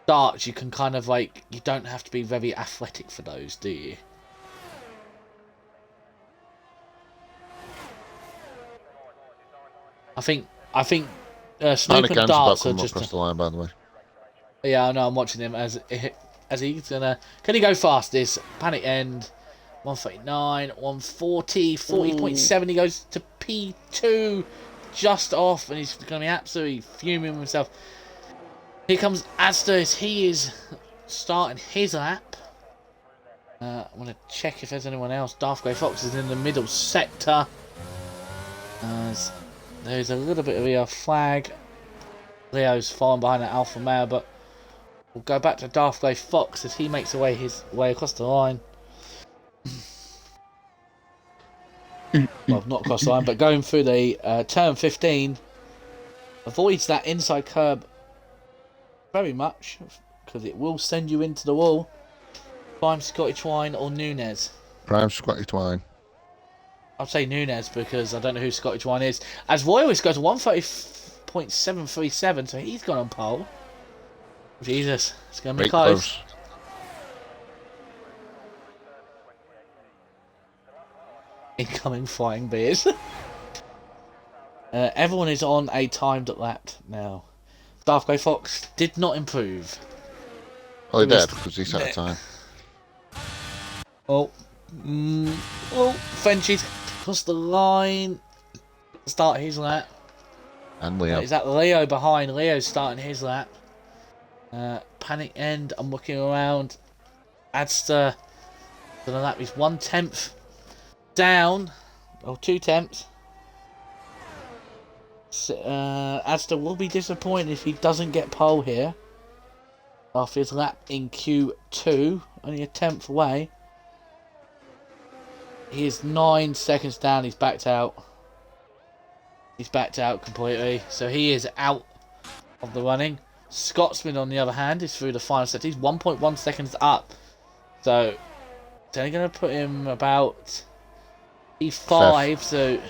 darts, you can kind of like, you don't have to be very athletic for those, do you? I think snooker and darts are just across the line, by the way. Yeah, I know. I'm watching him as he's gonna. Can he go fast? This panic end. 139, 140, 40.7. He goes to P2, just off, and he's gonna be absolutely fuming with himself. Here comes Astor. He is starting his lap. I want to check if there's anyone else. Darth Grey Fox is in the middle sector. There's a little bit of a flag. Leo's falling behind that Alpha Male, but we'll go back to Darth Grey Fox as he makes his way across the line. Well, not across the line, but going through the turn 15. Avoids that inside curb very much, because it will send you into the wall. Prime Scotty Twine or Nunez? Prime Scotty Twine. I'll say Nunez because I don't know who Scotty Twine is. As Royalist goes 130.737, so he's gone on pole. Jesus, it's going to be close. Incoming flying beers. Everyone is on a timed lap now. Darth Grey Fox did not improve. Well, he did, because he set a time. Frenchie's across the line. Start his lap. And Leo. Is that Leo behind? Leo's starting his lap. Panic end. I'm looking around. Adster. The lap is 1/10 down. Or 2/10. Adster will be disappointed if he doesn't get pole here. After his lap in Q2. Only a 10th away. He is 9 seconds down. He's backed out. He's backed out completely. So he is out of the running. Scotsman, on the other hand, is through the final set. He's 1.1 seconds up. So it's only going to put him about P5. So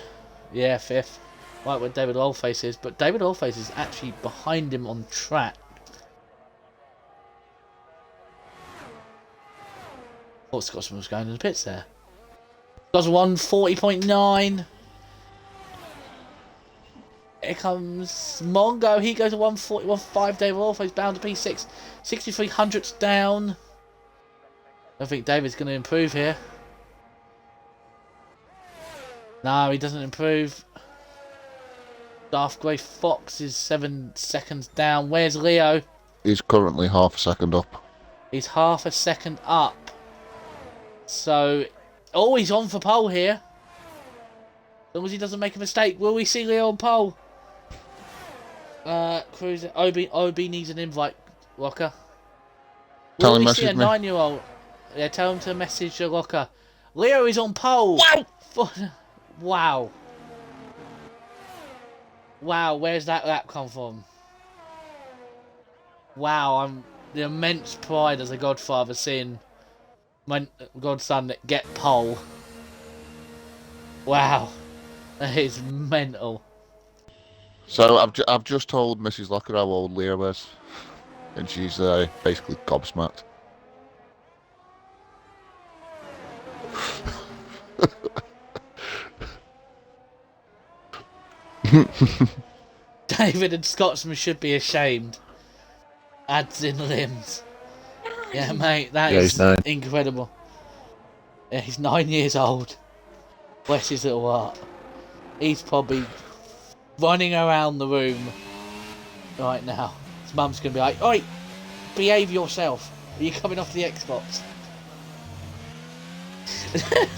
yeah, 5th. Right where David Oldface is. But David Oldface is actually behind him on track. I thought Scotsman was going in the pits there. Does 140.9. Here comes Mongo. He goes to 140.15. David Oldface bound to P6. 6,300 down. I think David's going to improve here. No, he doesn't improve. Darth Grey Fox is 7 seconds down. Where's Leo? He's currently half a second up. He's half a second up. So, he's on for pole here. As long as he doesn't make a mistake. Will we see Leo on pole? Cruiser. OB needs an invite, Locker. Will we see a 9-year-old? Yeah, tell him to message your Locker. Leo is on pole. Wow. Wow, where's that lap come from? Wow, I'm the immense pride as a godfather seeing my godson get pole. Wow, that is mental. So I've just told Mrs. Locker how old Leo is, and she's basically gobsmacked. David and Scotsman should be ashamed. Adds in limbs. Yeah, mate, that Yeah, he's is 9. incredible. Yeah, he's 9 years old. Bless his little heart. He's probably running around the room right now. His mum's going to be like, "Oi, behave yourself. Are you coming off the Xbox?"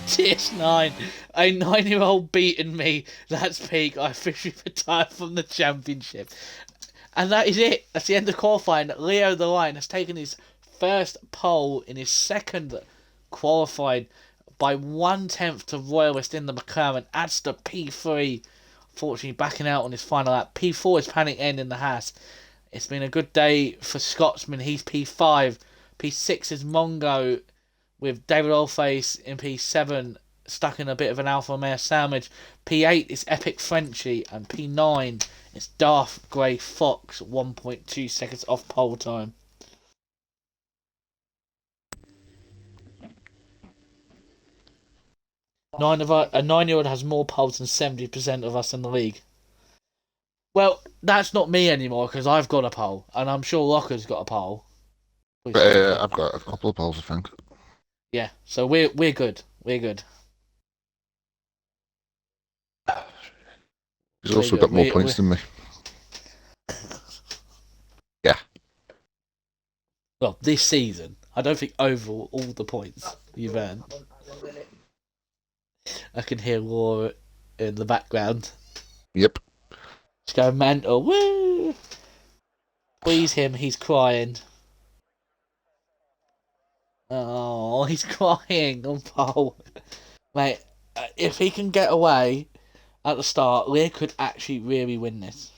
TS9, a 9-year-old beating me. That's peak. I officially retired from the championship. And that is it. That's the end of qualifying. Leo the Lion has taken his first pole in his second qualifying by 1/10 to Royalist in the McLaren. Adds to P3. Fortunately, backing out on his final lap. P4 is panic end in the Haas. It's been a good day for Scotsman. He's P5. P6 is Mongo with David Oldface in P7 stuck in a bit of an Alfa Romeo sandwich. P8 is Epic Frenchie, and P9 is Darth Grey Fox, 1.2 seconds off pole time. A 9-year-old has more poles than 70% of us in the league. Well, that's not me anymore because I've got a pole, and I'm sure Locker's got a pole. I've got a couple of poles, I think. Yeah, so we're good. We're good. He's also got more points than me. Yeah. Well, this season, I don't think overall all the points you've earned. I can hear Laura in the background. Yep. She's going mental. Woo! Squeeze him, he's crying. Oh, he's crying on pole. Mate, if he can get away at the start, Lear could actually really win this.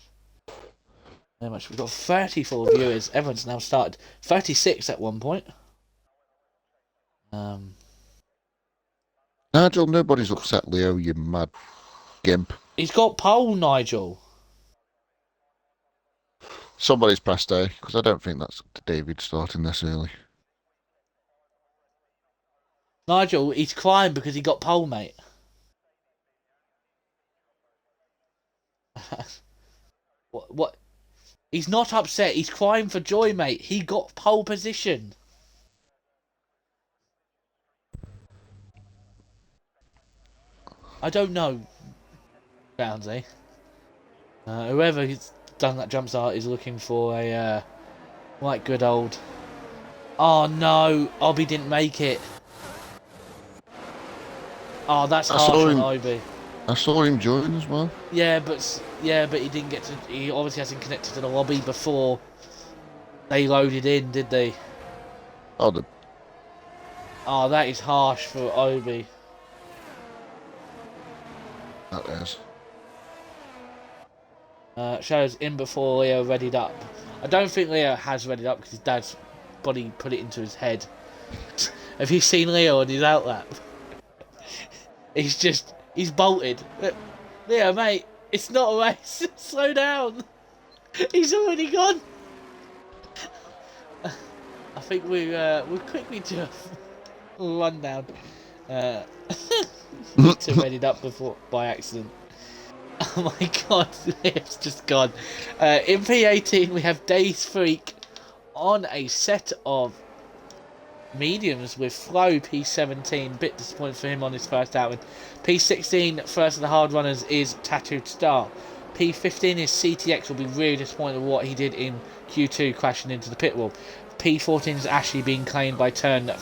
Very much. We've got 34 viewers. Everyone's now started. 36 at one point. Nigel, nobody's upset Leo, you mad gimp. He's got pole, Nigel. Somebody's pressed A, because I don't think that's David starting this early. Nigel, he's crying because he got pole, mate. What? He's not upset. He's crying for joy, mate. He got pole position. I don't know, Bouncy. Whoever's done that jump start is looking for a like good old. Oh no, Obi didn't make it. Oh, that's harsh on Obi. I saw him join as well. Yeah, but he didn't get to. He obviously hasn't connected to the lobby before they loaded in, did they? Oh, Oh, that is harsh for Obi. that is. Shows in before Leo readied up. I don't think Leo has readied up because his dad's body put it into his head. Have you seen Leo on his outlap? He's bolted. Leo, mate, it's not a race. Slow down. He's already gone. I think we'll quickly do a rundown. To readied up before by accident. Oh my god, it's just gone. In P18 we have Days Freak on a set of mediums with Flo P17. Bit disappointed for him on his first outing. P16, first of the hard runners, is Tattooed Star. P15 is CTX. Will be really disappointed with what he did in Q2, crashing into the pit wall. P14 is Ashley being claimed by turn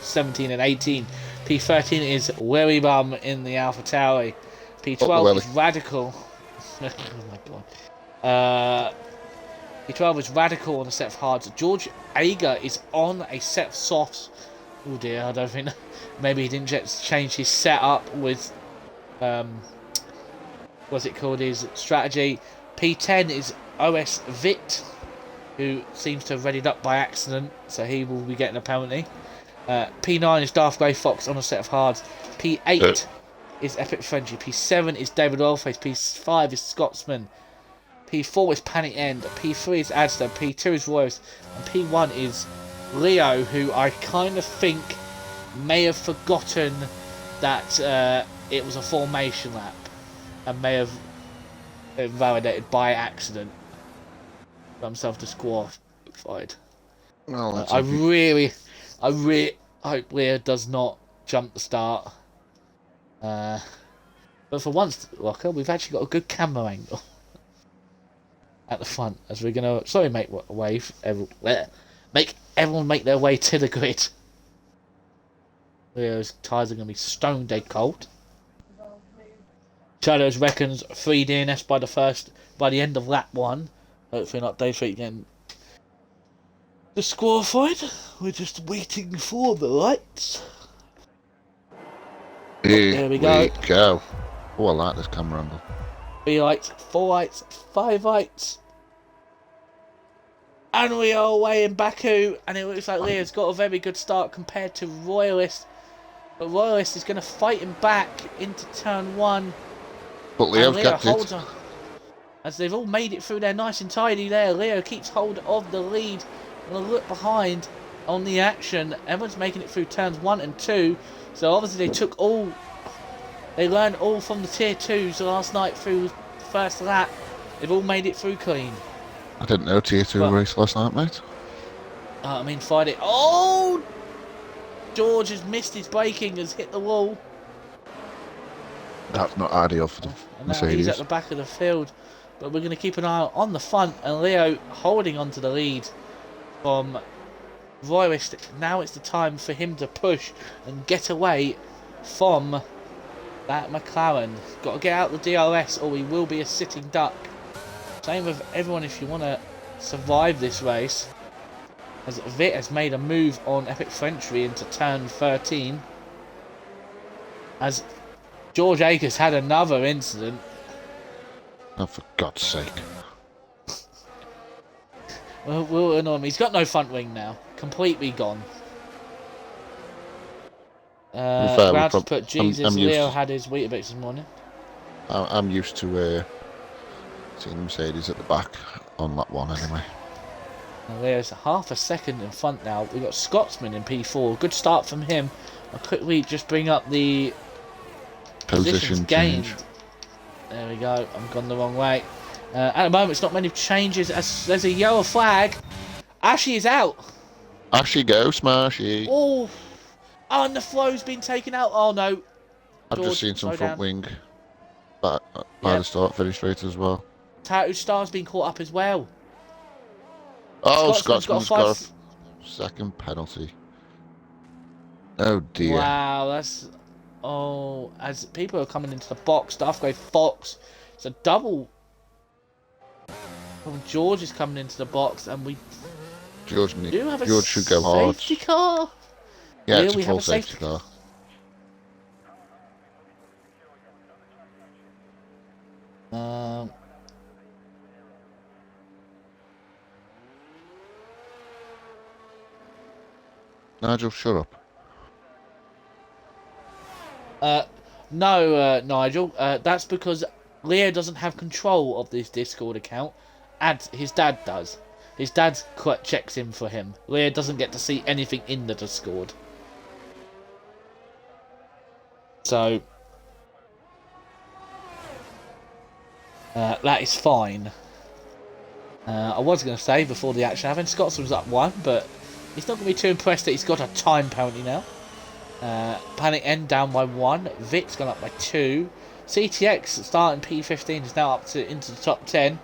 17 and 18. P13 is Willy Bum in the Alpha Tauri. P12 is Radical. Oh my god. P12 is Radical on a set of hards. George Ager is on a set of softs. Oh dear, I don't think. Maybe he didn't change his setup with. What's it called? His strategy. P10 is OS Vit, who seems to have readied up by accident, so he will be getting a penalty. P9 is Darth Grey Fox on a set of hards. P8 is Epic Frenchie. P7 is David Oilface. P5 is Scotsman. P4 is Panic End. P3 is Adster. P2 is Royce. And P1 is Leo, who I kind of think may have forgotten that it was a formation lap and may have invalidated by accident. Got himself disqualified. Well, let's I hope he... really hope Leah does not jump the start. But for once, Locker, we've actually got a good camera angle at the front as we're gonna make everyone make their way to the grid. Leo's tyres are gonna be stone dead cold. Shadows reckons 3 DNS by the end of lap 1. Hopefully not day 3 again. Disqualified. We're just waiting for the lights. Here we go. Oh, I like this camera angle. 3 lights, 4 lights, 5 lights. And we are away in Baku, and it looks like Leo's got a very good start compared to Royalist. But Royalist is going to fight him back into turn 1. But Leo's kept holds it. on. As they've all made it through there nice and tidy there, Leo keeps hold of the lead. And a look behind on the action. Everyone's making it through turns 1 and 2. So obviously they learned all from the tier 2s last night through the first lap. They've all made it through clean. I didn't know tier 2 race last night, mate. Friday. Oh! George has missed his braking, has hit the wall. That's not ideal for the Mercedes. Now he's at the back of the field. But we're going to keep an eye on the front. And Leo holding on to the lead from Royalist. Now it's the time for him to push and get away from that McLaren. Got to get out the DRS or he will be a sitting duck. Same with everyone if you want to survive this race. As Vit has made a move on Epic Frenchry into turn 13. As George Akers had another incident. Oh, for God's sake. We'll annoy him. He's got no front wing now. Completely gone. Glad to put Jesus. Leo had his Weetabix this morning. I'm used to seeing Mercedes at the back on lap 1 anyway. And Leo's half a second in front now. We've got Scotsman in P4. Good start from him. I'll quickly just bring up the positions gained. There we go. I'm gone the wrong way. At the moment, it's not many changes. As there's a yellow flag. Ashy is out. Ashy, go, Smashy. Oh, and the flow's been taken out. Oh no. I've just seen some front wing by the start finish straight as well. Tattoo Star's been caught up as well. Oh, Scotsman's got a second penalty. Oh dear. Wow, that's... Oh, as people are coming into the box, the upgrade Fox. It's a double. Well, George is coming into the box, and we George should go hard. Safety car. Yeah, it's a full safety car. Nigel, shut up. No, Nigel. That's because Leo doesn't have control of this Discord account, and his dad does. His dad checks in for him. Leo doesn't get to see anything in the Discord. So that is fine. I was going to say before the action happened, Scotsman's up 1, but he's not going to be too impressed that he's got a time penalty now. Panic N down by 1. Vic's gone up by 2. CTX starting P15 is now up into the top 10.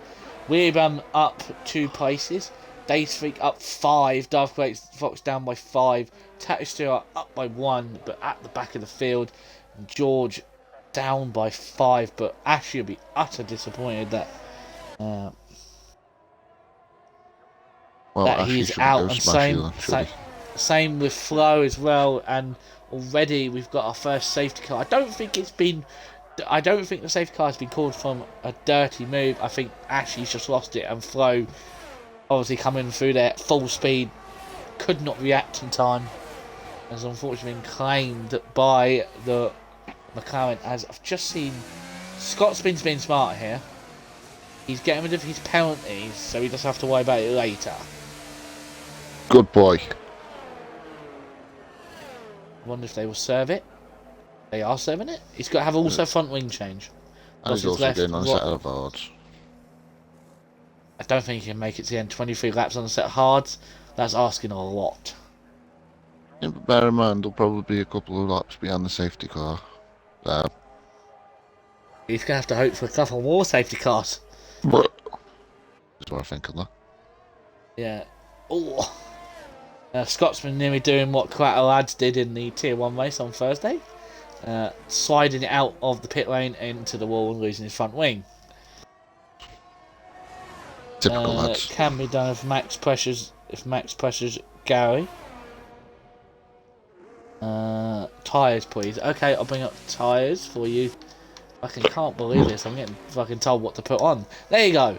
Weerbum up 2 places. Days Freak up 5. Darth Great Fox down by 5. Tattoo up by 1, but at the back of the field. And George down by 5, but Ashley will be utter disappointed that that he's out. And same with Flo as well. And already we've got our first safety car. I don't think the safety car has been called from a dirty move. I think Ashley's just lost it, and Flo obviously coming through there at full speed could not react in time, as unfortunately been claimed by the McLaren. As I've just seen, Scotsman's been smart here. He's getting rid of his penalties, so he doesn't have to worry about it later. Good boy. I wonder if they will serve it. They are serving it. He's got to have also front wing change. And he's also doing on a set of hards. I don't think he can make it to the end. 23 laps on a set of hards. That's asking a lot. Yeah, but bear in mind, there'll probably be a couple of laps behind the safety car. He's gonna have to hope for a couple more safety cars. But is what I think of that. Yeah. Oh. Scotsman nearly doing what quite a lads did in the Tier 1 race on Thursday. Sliding it out of the pit lane into the wall and losing his front wing. Typical lads. Can be done if Max pressures Gary. Tyres, please. Okay, I'll bring up tyres for you. Fucking can't believe this. I'm getting fucking told what to put on. There you go.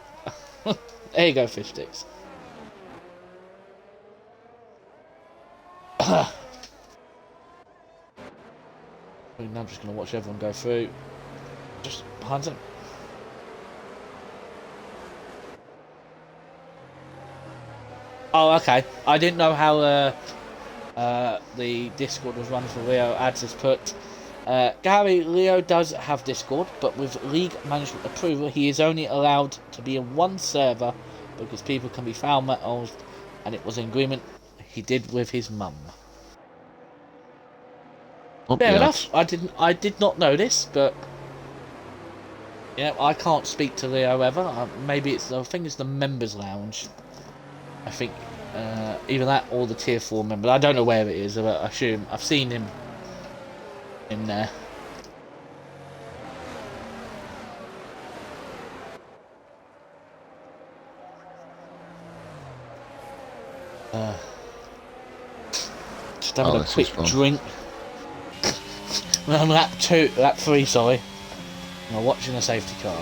There you go, fish sticks. I'm just going to watch everyone go through. Just behind him. Oh, okay. I didn't know how the Discord was run for Leo. Ads has put. Gary, Leo does have Discord, but with league management approval, he is only allowed to be in one server because people can be foul metals, and it was an agreement he did with his mum. Fair enough. I did not know this, but yeah, I can't speak to Leo ever. Maybe I think it's the members lounge. I think either that or the tier 4 member. I don't know where it is, but I assume I've seen him in there. Just having a quick drink. On lap 3, sorry. I'm watching a safety car.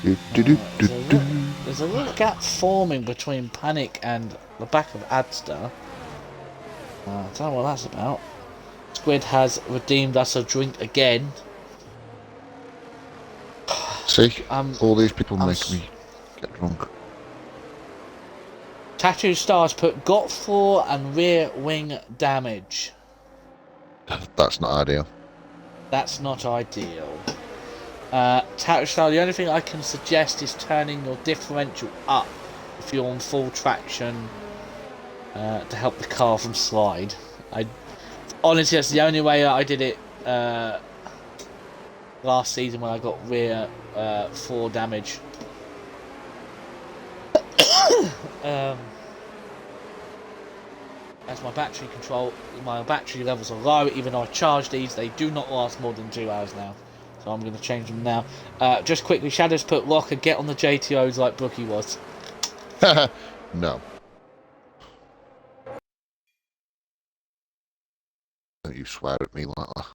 There's a little gap forming between Panic and the back of Adster. I don't know what that's about. Squid has redeemed us a drink again. See? All these people make me get drunk. Tattoo Stars put got 4 and rear wing damage. That's not ideal. That's not ideal. Tattoo Star, the only thing I can suggest is turning your differential up if you're on full traction to help the car from slide. Honestly, that's the only way I did it last season when I got rear 4 damage. As my battery levels are low, even though I charged these, they do not last more than 2 hours now. So I'm going to change them now. Just quickly, Shadows put Locker, get on the JTOs like Brookie was. No. Don't you swear at me like that.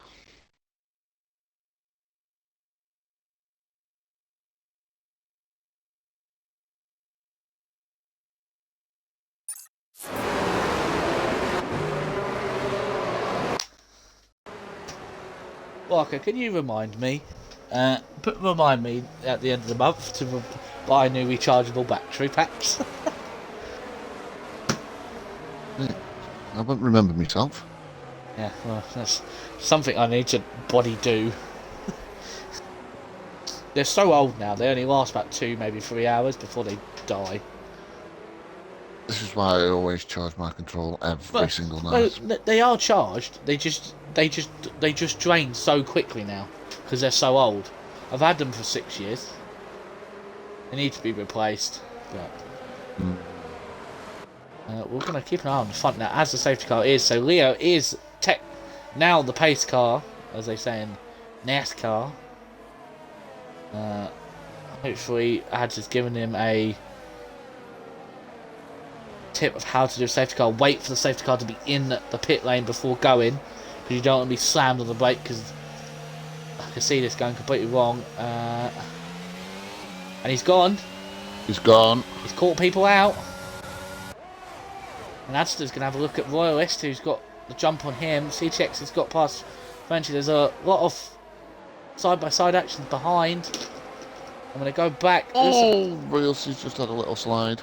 Locker, can you remind me? Remind me at the end of the month to buy new rechargeable battery packs. I won't remember myself. Yeah, well, that's something I need to bloody do. They're so old now, they only last about 2, maybe 3 hours before they die. This is why I always charge my control every single night. Well, they are charged. They just drain so quickly now because they're so old. I've had them for 6 years. They need to be replaced. But we're gonna keep an eye on the front now, as the safety car is. So Leo is now the pace car, as they say in NASCAR. Hopefully, Ads has given him a tip of how to do a safety car. Wait for the safety car to be in the pit lane before going, because you don't want to be slammed on the brake, because I can see this going completely wrong. And he's gone. He's gone. He's caught people out. And Adster's going to have a look at Royalist, who's got the jump on him. CTX has got past Frenchy. There's a lot of side-by-side actions behind. I'm going to go back. Oh, Royalty's just had a little slide.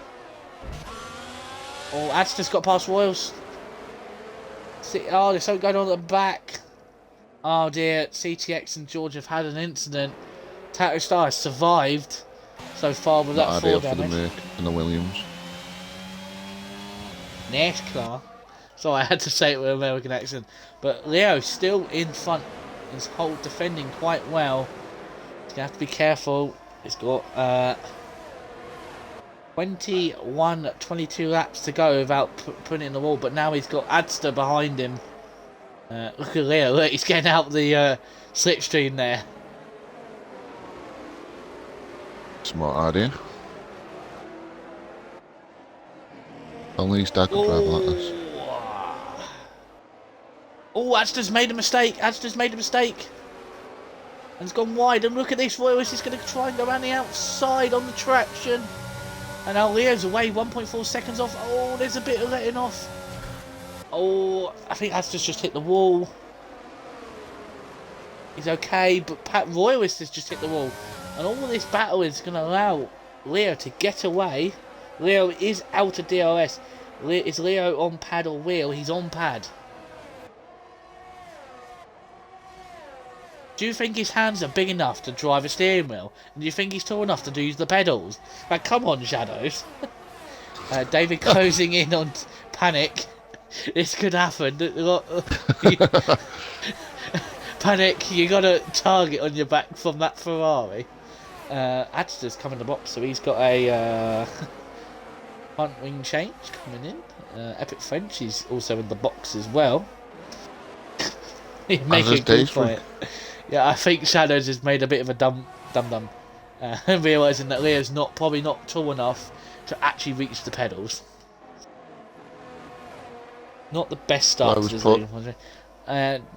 Oh, Adster's got past Royals. Oh, there's something going on at the back. Oh dear, CTX and George have had an incident. Tattoo Star has survived so far with that 4 damage. For the Merc and the Williams. NASCAR. So I had to say it with an American accent. But Leo still in front. His whole defending quite well. He's gonna have to be careful. He's got 22 laps to go without putting it in the wall. But now he's got Adster behind him. Look at Leo. Look, he's getting out the slipstream there. Smart idea. Only his dad could drive like this. Oh, Adster's made a mistake. Adster's made a mistake. And it's gone wide. And look at this. Royalist is going to try and go around the outside on the traction. And now Leo's away. 1.4 seconds off. Oh, there's a bit of letting off. Oh, I think Adster's just hit the wall. He's okay, but Pat Royalist has just hit the wall. And all this battle is going to allow Leo to get away. Leo is out of DRS. Is Leo on pad or wheel? He's on pad. Do you think his hands are big enough to drive a steering wheel? And do you think he's tall enough to use the pedals? Like, come on, Shadows. David closing in on Panic. This could happen. Panic, you got a target on your back from that Ferrari. Adster's coming to the box, so he's got a front wing change coming in. Epic French is also in the box as well. He's making a good fight. Yeah, I think Shadows has made a bit of a dum, realising that Leo's probably not tall enough to actually reach the pedals. Not the best start to the season.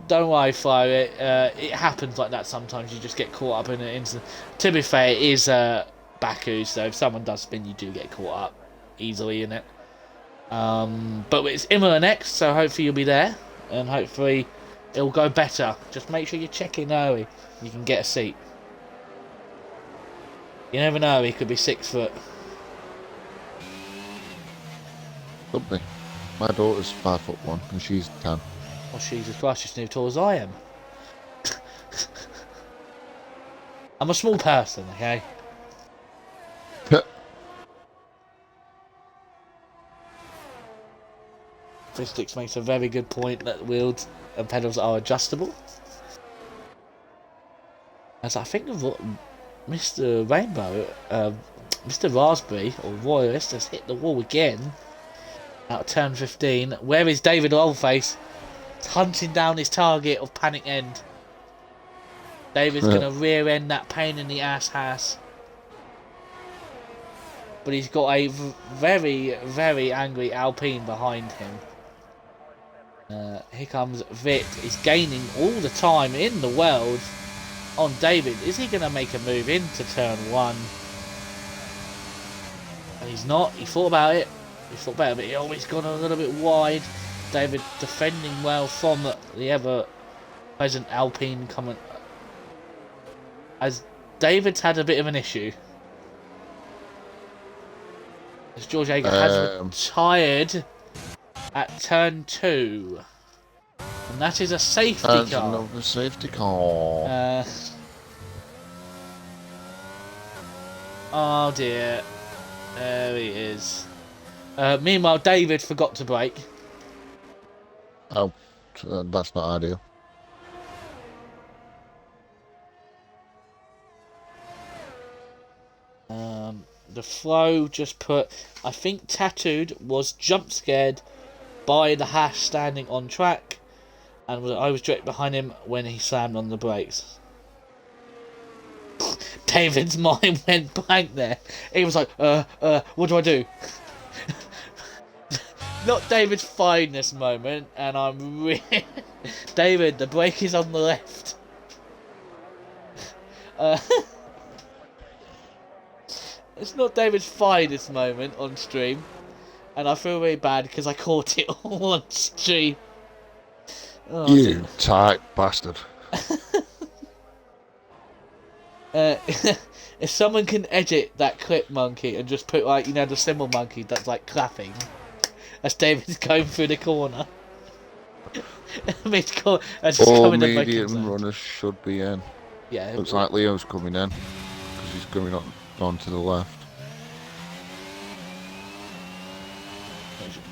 Don't worry, Flo. It happens like that sometimes. You just get caught up in an instant. To be fair, it is Baku, so if someone does spin, you do get caught up easily in it. But it's Imola next, so hopefully you'll be there, and hopefully it'll go better. Just make sure you check in early. You can get a seat. You never know, he could be 6 foot. Could be. My daughter's 5'1" and she's 10. Well, Jesus Christ, she's nearly tall as I am. I'm a small person, okay? Fistics makes a very good point that wheels and pedals are adjustable. As I think of what Mr. Rainbow, Mr. Raspberry, or Royalist, has hit the wall again. Out of turn 15. Where is David Oldface? He's hunting down his target of Panic End. David's going to rear end that pain in the ass. But he's got a very, very angry Alpine behind him. Here comes Vit. He's gaining all the time in the world on David. Is he going to make a move into turn 1? And he's not. He thought about it. But he always gone a little bit wide. David defending well from the ever-present Alpine coming. As David's had a bit of an issue. As George Ager has retired at turn 2. And that is a safety car. Another safety car. Oh dear. There he is. Meanwhile, David forgot to brake. Oh, that's not ideal. The Flow just put, I think Tattooed was jump scared by the hash standing on track, and I was direct behind him when he slammed on the brakes. David's mind went blank there. He was like, what do I do? Not David's finest moment, and I'm really... David, the brake is on the left. It's not David's finest moment on stream, and I feel really bad because I caught it all on stream. Oh, you tight bastard. If someone can edit that clip, Monkey, and just put, like, you know, the symbol monkey that's like clapping. As David's going through the corner. All medium runners should be in. Yeah. Looks like Leo's coming in because he's coming on to the left.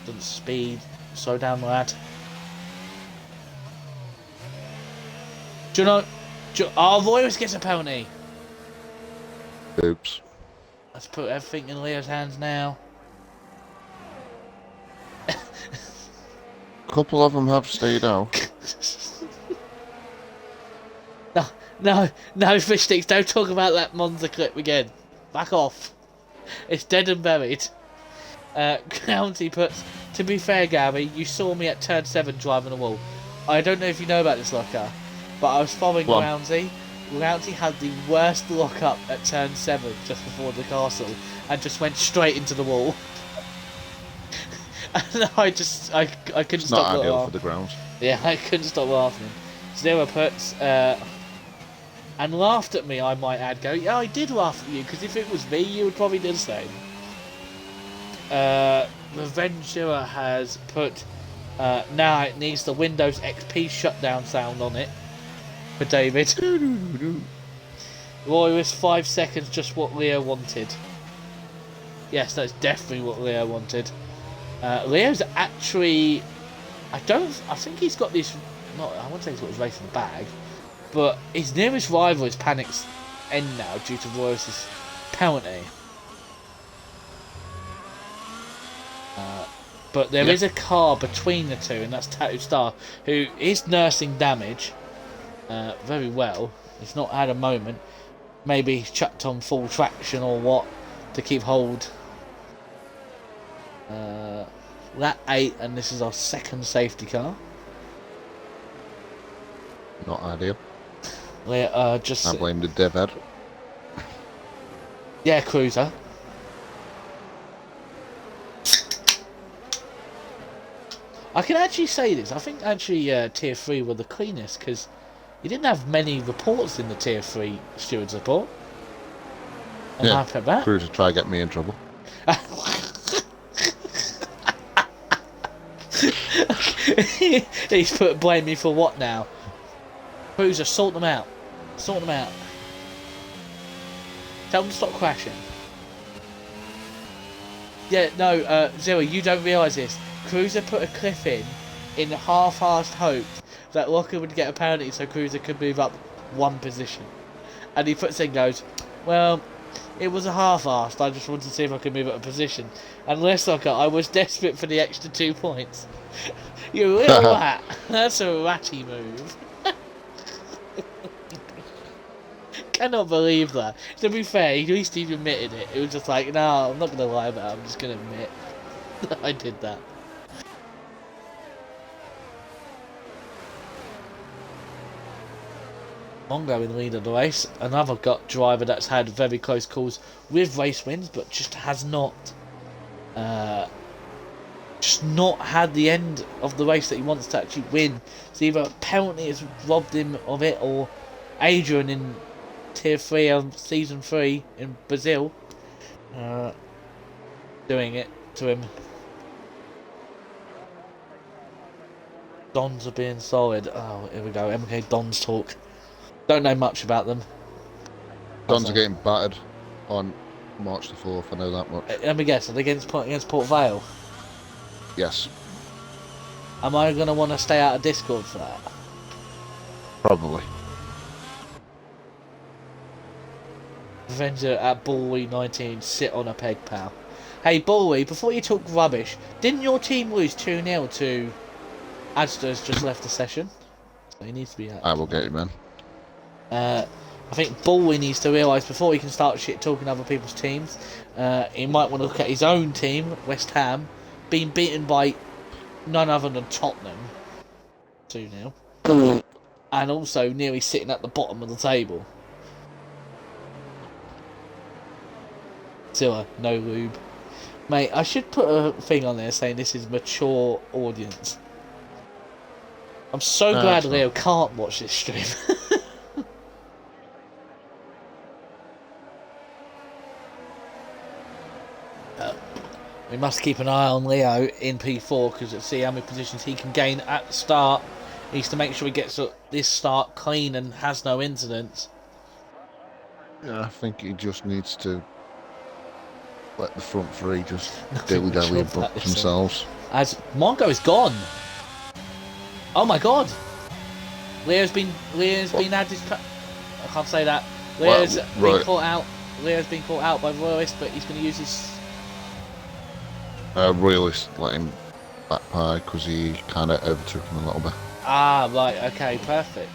Doesn't speed. Slow down, lad. Do you know... Royals gets a penalty. Oops. Let's put everything in Leo's hands now. A couple of them have stayed out. No, fish sticks, don't talk about that Monza clip again. Back off. It's dead and buried. County puts, to be fair, Gary, you saw me at turn 7 driving the wall. I don't know if you know about this locker, but I was following Roundsy. Roundsy had the worst lock-up at turn 7 just before the castle and just went straight into the wall. And I couldn't stop laughing. Not ideal for the ground. Yeah, I couldn't stop laughing. Zero puts, and laughed at me, I might add, go, yeah, I did laugh at you, because if it was me, you would probably do the same. Revengera has put, now it needs the Windows XP shutdown sound on it, for David. Roy was 5 seconds, just what Leo wanted. Yes, that's definitely what Leo wanted. Leo's actually, I think he's got this, I wouldn't say he's got his race in the bag, but his nearest rival is Panic's end now due to Royce's penalty. But there is a car between the two, and that's Tattoo Star, who is nursing damage very well. He's not had a moment. Maybe he's chucked on full traction or what to keep hold. Lap 8, and this is our second safety car. Not ideal. I blame the dev head. Yeah, Cruiser. I can actually say this. I think actually Tier 3 were the cleanest because you didn't have many reports in the Tier 3 stewards report. I'm happy at that. Cruiser try to get me in trouble. He's put blame me for what now? Cruiser, sort them out. Sort them out. Tell them to stop crashing. Yeah, no, Zero, you don't realise this. Cruiser put a cliff in half-assed hope that Locker would get a penalty so Cruiser could move up 1 position. And he puts in goes, well, it was a half-assed, I just wanted to see if I could move up a position. And less Locker, I was desperate for the extra 2 points. You little rat. That's a ratty move. Cannot believe that. To be fair, at least he admitted it. It was just like, no, I'm not going to lie about it. I'm just going to admit that I did that. Ongoing lead of the race. Another driver that's had very close calls with race wins, but just has not had the end of the race that he wants to actually win. So either a penalty has robbed him of it, or Adrian in Tier 3 of Season 3 in Brazil doing it to him. Dons are being solid. Oh, here we go. MK Dons talk. Don't know much about them. Dons are getting battered on March the 4th, I know that much. Let me guess, are they against Port Vale? Yes. Am I going to want to stay out of Discord for that? Probably. Avenger at Bully 19, sit on a peg, pal. Hey, Bully, before you talk rubbish, didn't your team lose 2-0 to Adster's just left the session? So he needs to be out. I will get him in. I think Bully needs to realise before he can start shit talking other people's teams, he might want to look at his own team, West Ham, being beaten by none other than Tottenham 2-0, and also nearly sitting at the bottom of the table. Zilla, no lube. Mate, I should put a thing on there saying this is mature audience. I'm so glad Leo can't watch this stream. We must keep an eye on Leo in P4 because let's see how many positions he can gain at the start. He needs to make sure he gets this start clean and has no incidents. Yeah, I think he just needs to let the front three just dilly-dally amongst themselves. As Mongo is gone. Oh my god. Leo's been added. I can't say that. Leo's been caught out. Leo's been caught out by Royalist, but he's going to use his. Royalist let him back by because he kind of overtook him a little bit. Ah, right. Okay, perfect.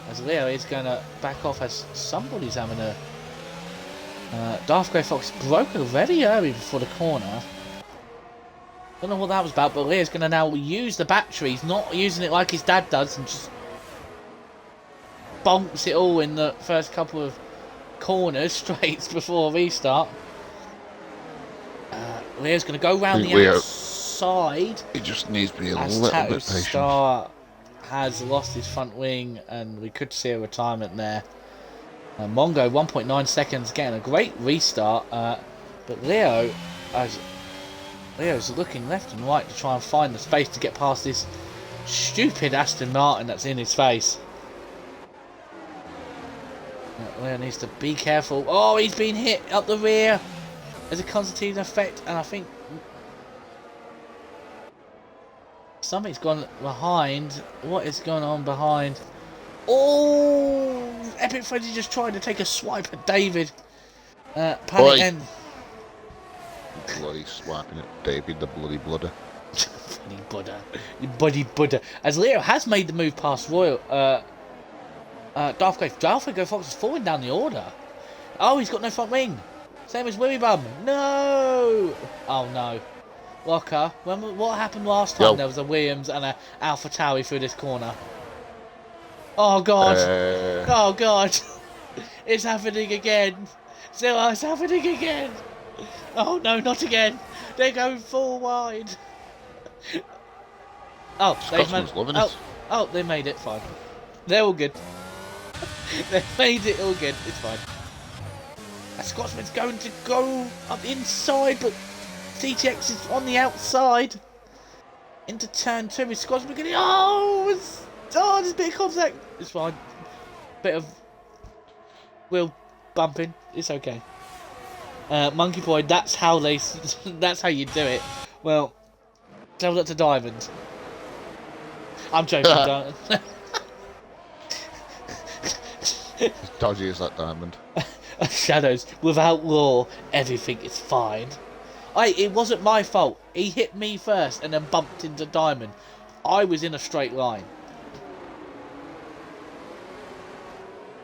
As Leo is going to back off as somebody's having a. Darth Grey Fox broken very early before the corner. Don't know what that was about, but Leo's going to now use the battery. He's not using it like his dad does and just bonks it all in the first couple of corners, straights before restart. Leo's going to go round the outside. He just needs to be a little bit patient. Star has lost his front wing, and we could see a retirement there. Mongo, 1.9 seconds, getting a great restart. But Leo's looking left and right to try and find the space to get past this stupid Aston Martin that's in his face. Leo needs to be careful. Oh, he's been hit up the rear. There's a concertina effect, and I think something's gone behind. What is going on behind? Oh, Epic Freddy just tried to take a swipe at David. Panic end. Bloody swiping at David, the bloody blooder. Bloody Buddha. You bloody Buddha. As Leo has made the move past Royal. Darth Grey Fox is falling down the order. Oh, he's got no front wing. Same as Willy Bum. No! Oh, no. Locker, what happened last time? There was a Williams and a Alpha Tauri through this corner. Oh, God. Oh, God. It's happening again. Zilla, it's happening again. Oh, no, not again. They're going full wide. Oh, they made it. Fine. They're all good. They made it all good. It's fine. A Scotsman's going to go up the inside, but TTX is on the outside. Into turn 2. Is Scotsman getting... there's a bit of contact. It's fine. Bit of wheel bumping. It's okay. Monkey Boy, that's how you do it. Well, tell that to Diamond. I'm joking, Diamond. As dodgy as that Diamond. Shadows, without law, everything is fine. It wasn't my fault. He hit me first and then bumped into Diamond. I was in a straight line.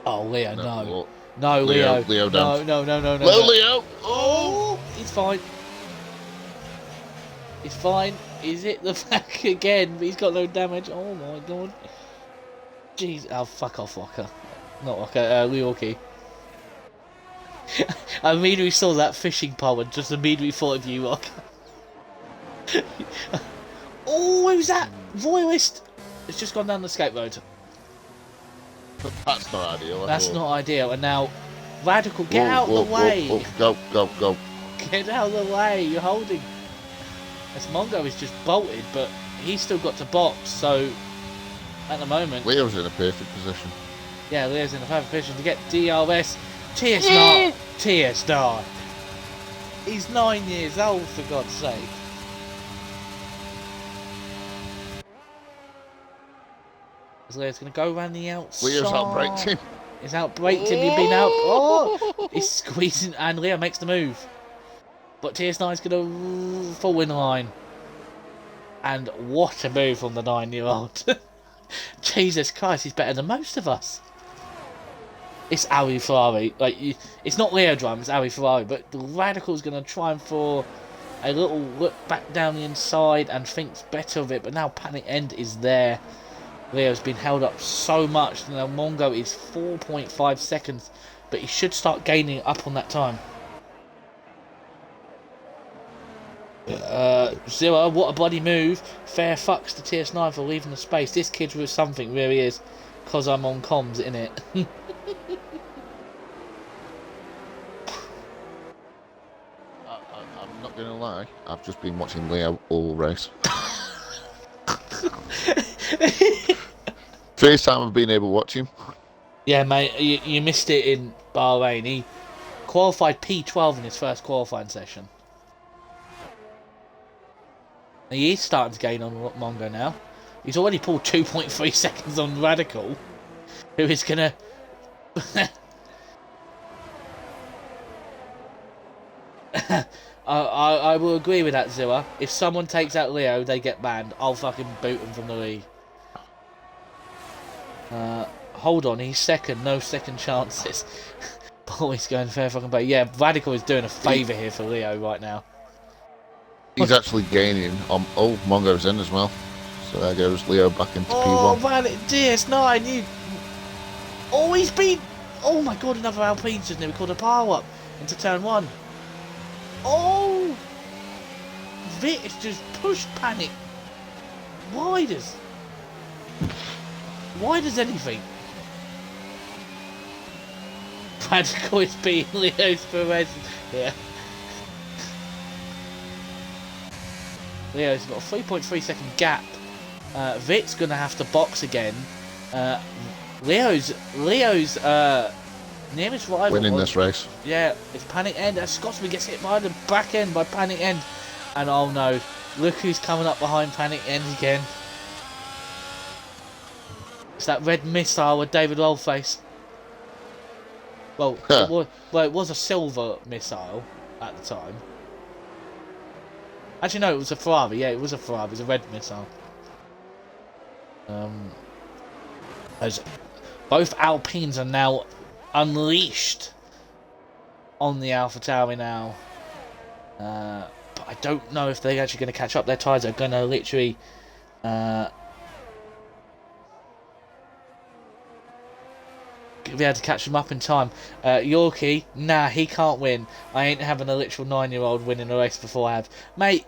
Oh, Leo, no. No, Leo. Leo down. No. Leo! Oh, he's fine. He's fine. He's hit the back again, but he's got no damage. Oh, my God. Jeez. Oh, fuck off, Walker. Not Walker, Leoki. I immediately saw that fishing pole and just immediately thought of you, Walker. Oh, who's that? Royalist. It's just gone down the skate road. That's not ideal. That's not ideal. And now, Radical, get out of the way. Go. Get out of the way. You're holding. As Mongo is just bolted, but he's still got to box. So, at the moment, Leo's in a perfect position. Yeah, Leo's in a perfect position to get DRS. TSR. He's 9 years old, for God's sake. Leo's going to go around the outside. Leo's outbraked him. He's outbraked him. He's been out. Oh! He's squeezing, and Leo makes the move. But TS9's going to fall in line. And what a move from the 9-year-old. Jesus Christ, he's better than most of us. It's Audi Ferrari. It's not Leo Drum, it's Audi Ferrari. But the Radical's going to try and throw a little look back down the inside and thinks better of it. But now Panic End is there. Leo's been held up so much. Now Mongo is 4.5 seconds. But he should start gaining up on that time. Zero, what a bloody move. Fair fucks to TS9 for leaving the space. This kid's with something, really is. Because I'm on comms, innit? I'm not going to lie. I've just been watching Leo all race. First time I've been able to watch him. Yeah, mate. You missed it in Bahrain. He qualified P12 in his first qualifying session. He is starting to gain on Mongo now. He's already pulled 2.3 seconds on Radical, who is gonna. I will agree with that, Zilla. If someone takes out Leo, they get banned. I'll fucking boot him from the league. Hold on, he's second. No second chances. Boy's going fair fucking play. Yeah, Radical is doing a favour here for Leo right now. He's actually gaining on. Oh, Mongo's in as well. So there goes Leo back into Oh, P1. man, DS9, you. Oh, he's been. Oh my god, another Alpine just nearly called a power up into turn 1. Oh! Vit's just pushed Panic. Why does anything? Radical is beating Leo's Perez. Yeah. Leo's got a 3.3 second gap. Vit's gonna have to box again. Leo's nearest rival Winning this race. Yeah, it's Panic End. Scotsman gets hit by the back end by Panic End. And oh no, look who's coming up behind Panic End again. It's that red missile with David Oldface. Well, it was a silver missile at the time. Actually, no, it was a Ferrari. Yeah, it was a Ferrari. It was a red missile. As both Alpines are now unleashed on the AlphaTauri now. But I don't know if they're actually going to catch up. Their tyres are going to literally... be able to catch them up in time. Yorkie, nah, he can't win. I ain't having a literal 9-year-old winning a race before I have. Mate,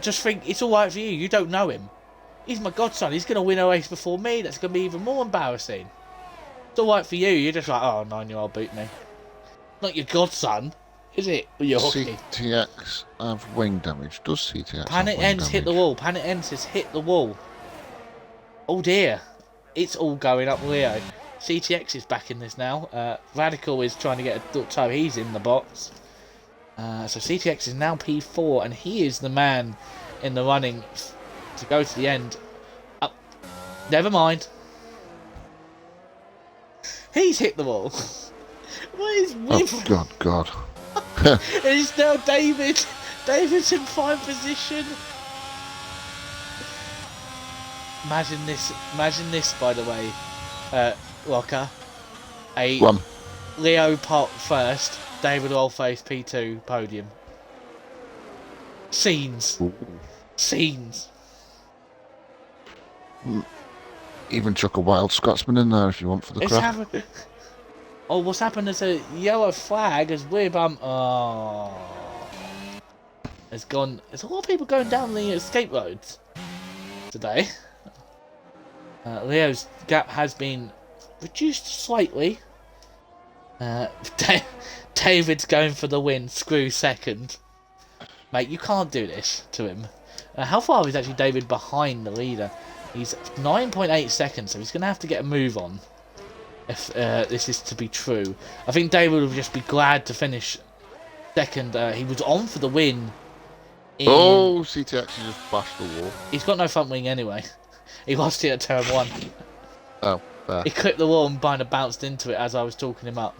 just think, it's alright for you. You don't know him. He's my godson. He's going to win a race before me. That's going to be even more embarrassing. It's alright for you. You're just like, oh, 9-year-old beat me. Not your godson, is it? Yorkie. CTX have wing damage. Does CTX Panic have wing Ends damage? hit the wall. Panic Ends has hit the wall. Oh dear. It's all going up Leo. CTX is back in this now. Radical is trying to get a toe. He's in the box. So CTX is now P4, and he is the man in the running to go to the end. Never mind. He's hit the wall. What is with? Oh God. It's now David. David's in 5th position. Imagine this, by the way. Locker, Leo pot first, David Oldface P2 podium. Scenes. Ooh. Scenes. Even chuck a wild Scotsman in there if you want for the crowd. Oh, what's happened is a yellow flag as we're it's gone. There's a lot of people going down the escape roads today. Leo's gap has been reduced slightly. David's going for the win. Screw second. Mate, you can't do this to him. How far is actually David behind the leader? He's 9.8 seconds, so he's going to have to get a move on if this is to be true. I think David will just be glad to finish second. He was on for the win. Oh, CTX just bashed the wall. He's got no front wing anyway. He lost it at turn 1. Oh, fair. He clipped the wall and kind of bounced into it as I was talking him up.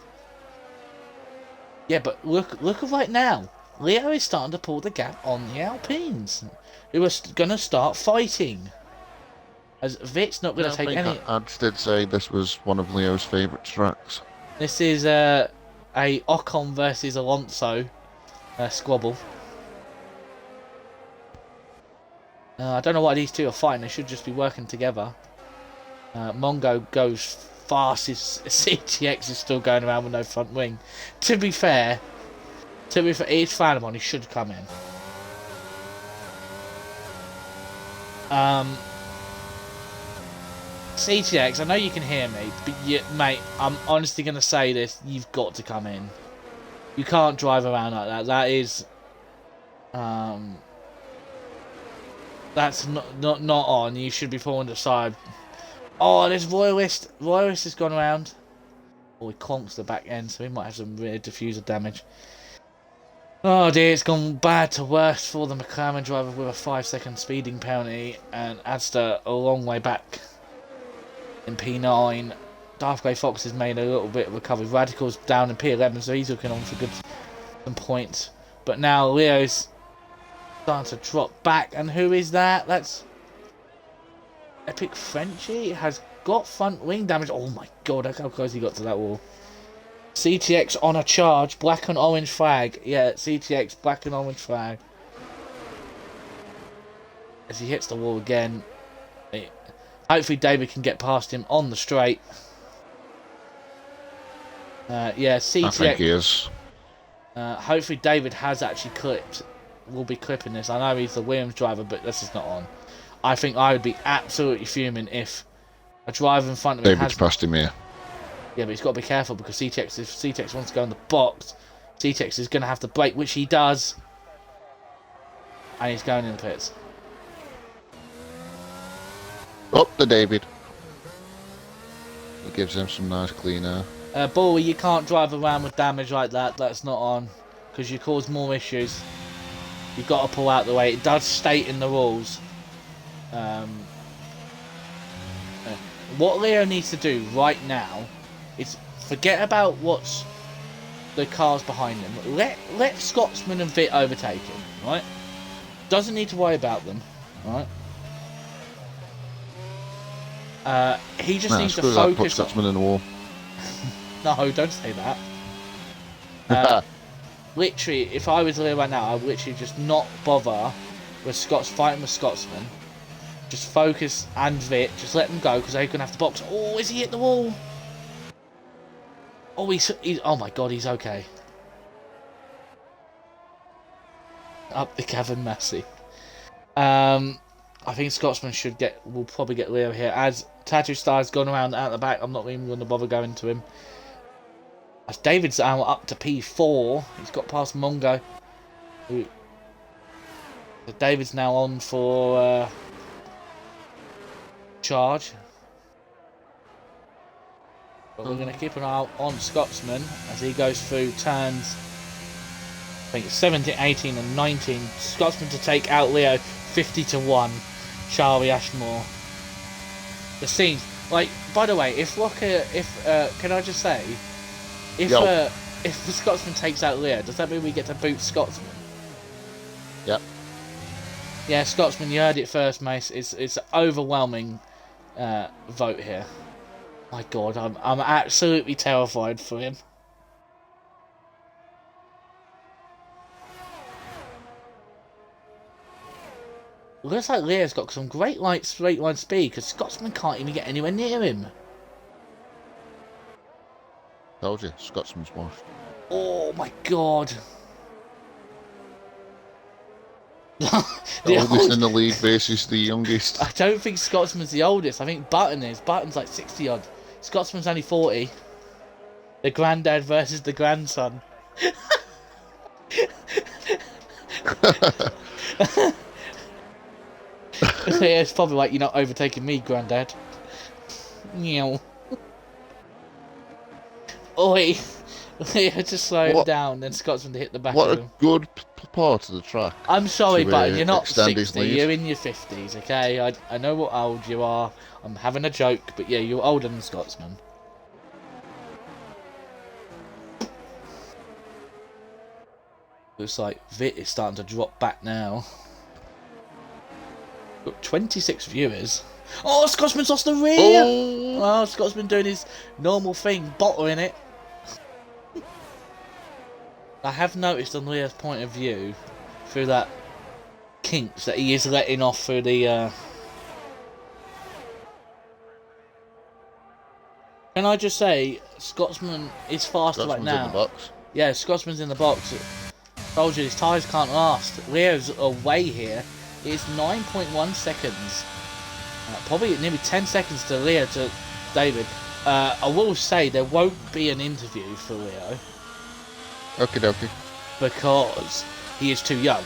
Yeah, but look right now. Leo is starting to pull the gap on the Alpines, who are going to start fighting. As Vit's not going to take any... I did say this was one of Leo's favourite tracks. This is a Ocon versus Alonso squabble. I don't know why these two are fighting. They should just be working together. Mongo goes fast. CTX is still going around with no front wing. To be fair, it's Falamon. He should come in. CTX, I know you can hear me, but mate, I'm honestly going to say this. You've got to come in. You can't drive around like that. That is... that's not on. You should be pulling aside. Oh, there's Royalist. Royalist has gone around. Oh, he clonks the back end, so he might have some rear diffuser damage. Oh dear, it's gone bad to worse for the McLaren driver with a 5-second speeding penalty, and Asda a long way back in P9. Darth Grey Fox has made a little bit of recovery. Radical's down in P11, so he's looking on for some points. But now Leo's starting to drop back, and who is that? That's Epic Frenchie. Has got front wing damage. Oh my god, look how close he got to that wall. CTX on a charge, black and orange flag. Yeah, CTX, black and orange flag. As he hits the wall again. Hopefully David can get past him on the straight. Yeah, CTX. I think he is. Hopefully David has actually clipped. We'll be clipping this. I know he's the Williams driver, but this is not on. I think I would be absolutely fuming if a driver in front of me David's passed him here. Yeah, but he's got to be careful because CTX, if CTX wants to go in the box, CTX is going to have to brake, which he does. And he's going in the pits. Up to David. He gives him some nice clean air. Boy, you can't drive around with damage like that. That's not on. Because you cause more issues. You've got to pull out the way. It does state in the rules. What Leo needs to do right now is forget about what's the cars behind him. Let Scotsman and Vit overtake him, right? Doesn't need to worry about them, right? He just needs to focus. Put Scotsman in the wall. No, don't say that. Literally, if I was Leo right now, I would literally just not bother with fighting with Scotsman. Just focus and Vit. Just let them go because they're gonna have to box. Oh, is he hit the wall? Oh, he's oh my god, he's okay. Up the Kevin Massey. I think Scotsman will probably get Leo here. As Tattoo Star's gone around out the back, I'm not even going to bother going to him. As David's up to P4, he's got past Mongo. So David's now on for charge. But we're going to keep an eye on Scotsman as he goes through turns. I think it's 17, 18 and 19. Scotsman to take out Leo 50-1. Charlie Ashmore. The scenes, like, by the way, if can I just say, if the Scotsman takes out Leo, does that mean we get to boot Scotsman? Yep. Yeah, Scotsman, you heard it first, Mace. It's an overwhelming vote here. My God, I'm absolutely terrified for him. Looks like Leo's got some great straight line speed because Scotsman can't even get anywhere near him. Told you, Scotsman's washed. Oh my god. The oldest in the league versus the youngest. I don't think Scotsman's the oldest. I think Button is. Button's like 60 odd. Scotsman's only 40. The granddad versus the grandson. Yeah, it's probably like, you're not overtaking me, granddad. Meow. Oi! Just slow him down, then Scotsman to hit the back of him. What a good part of the track. I'm sorry, Button, you're not extend 60, you're in your 50s, okay? I know what old you are. I'm having a joke, but yeah, you're older than Scotsman. Looks like Vit is starting to drop back now. Got 26 viewers. Oh, Scotsman's lost the rear! Oh, Scotsman doing his normal thing, bottling it. I have noticed on Leo's point of view, through that kinks that he is letting off through the... Can I just say, Scotsman is faster right now. In the box. Yeah, Scotsman's in the box. Told you, his tyres can't last. Leo's away here. It's 9.1 seconds. Probably nearly 10 seconds to Leo to David. I will say there won't be an interview for Leo. Okie dokie. Because he is too young.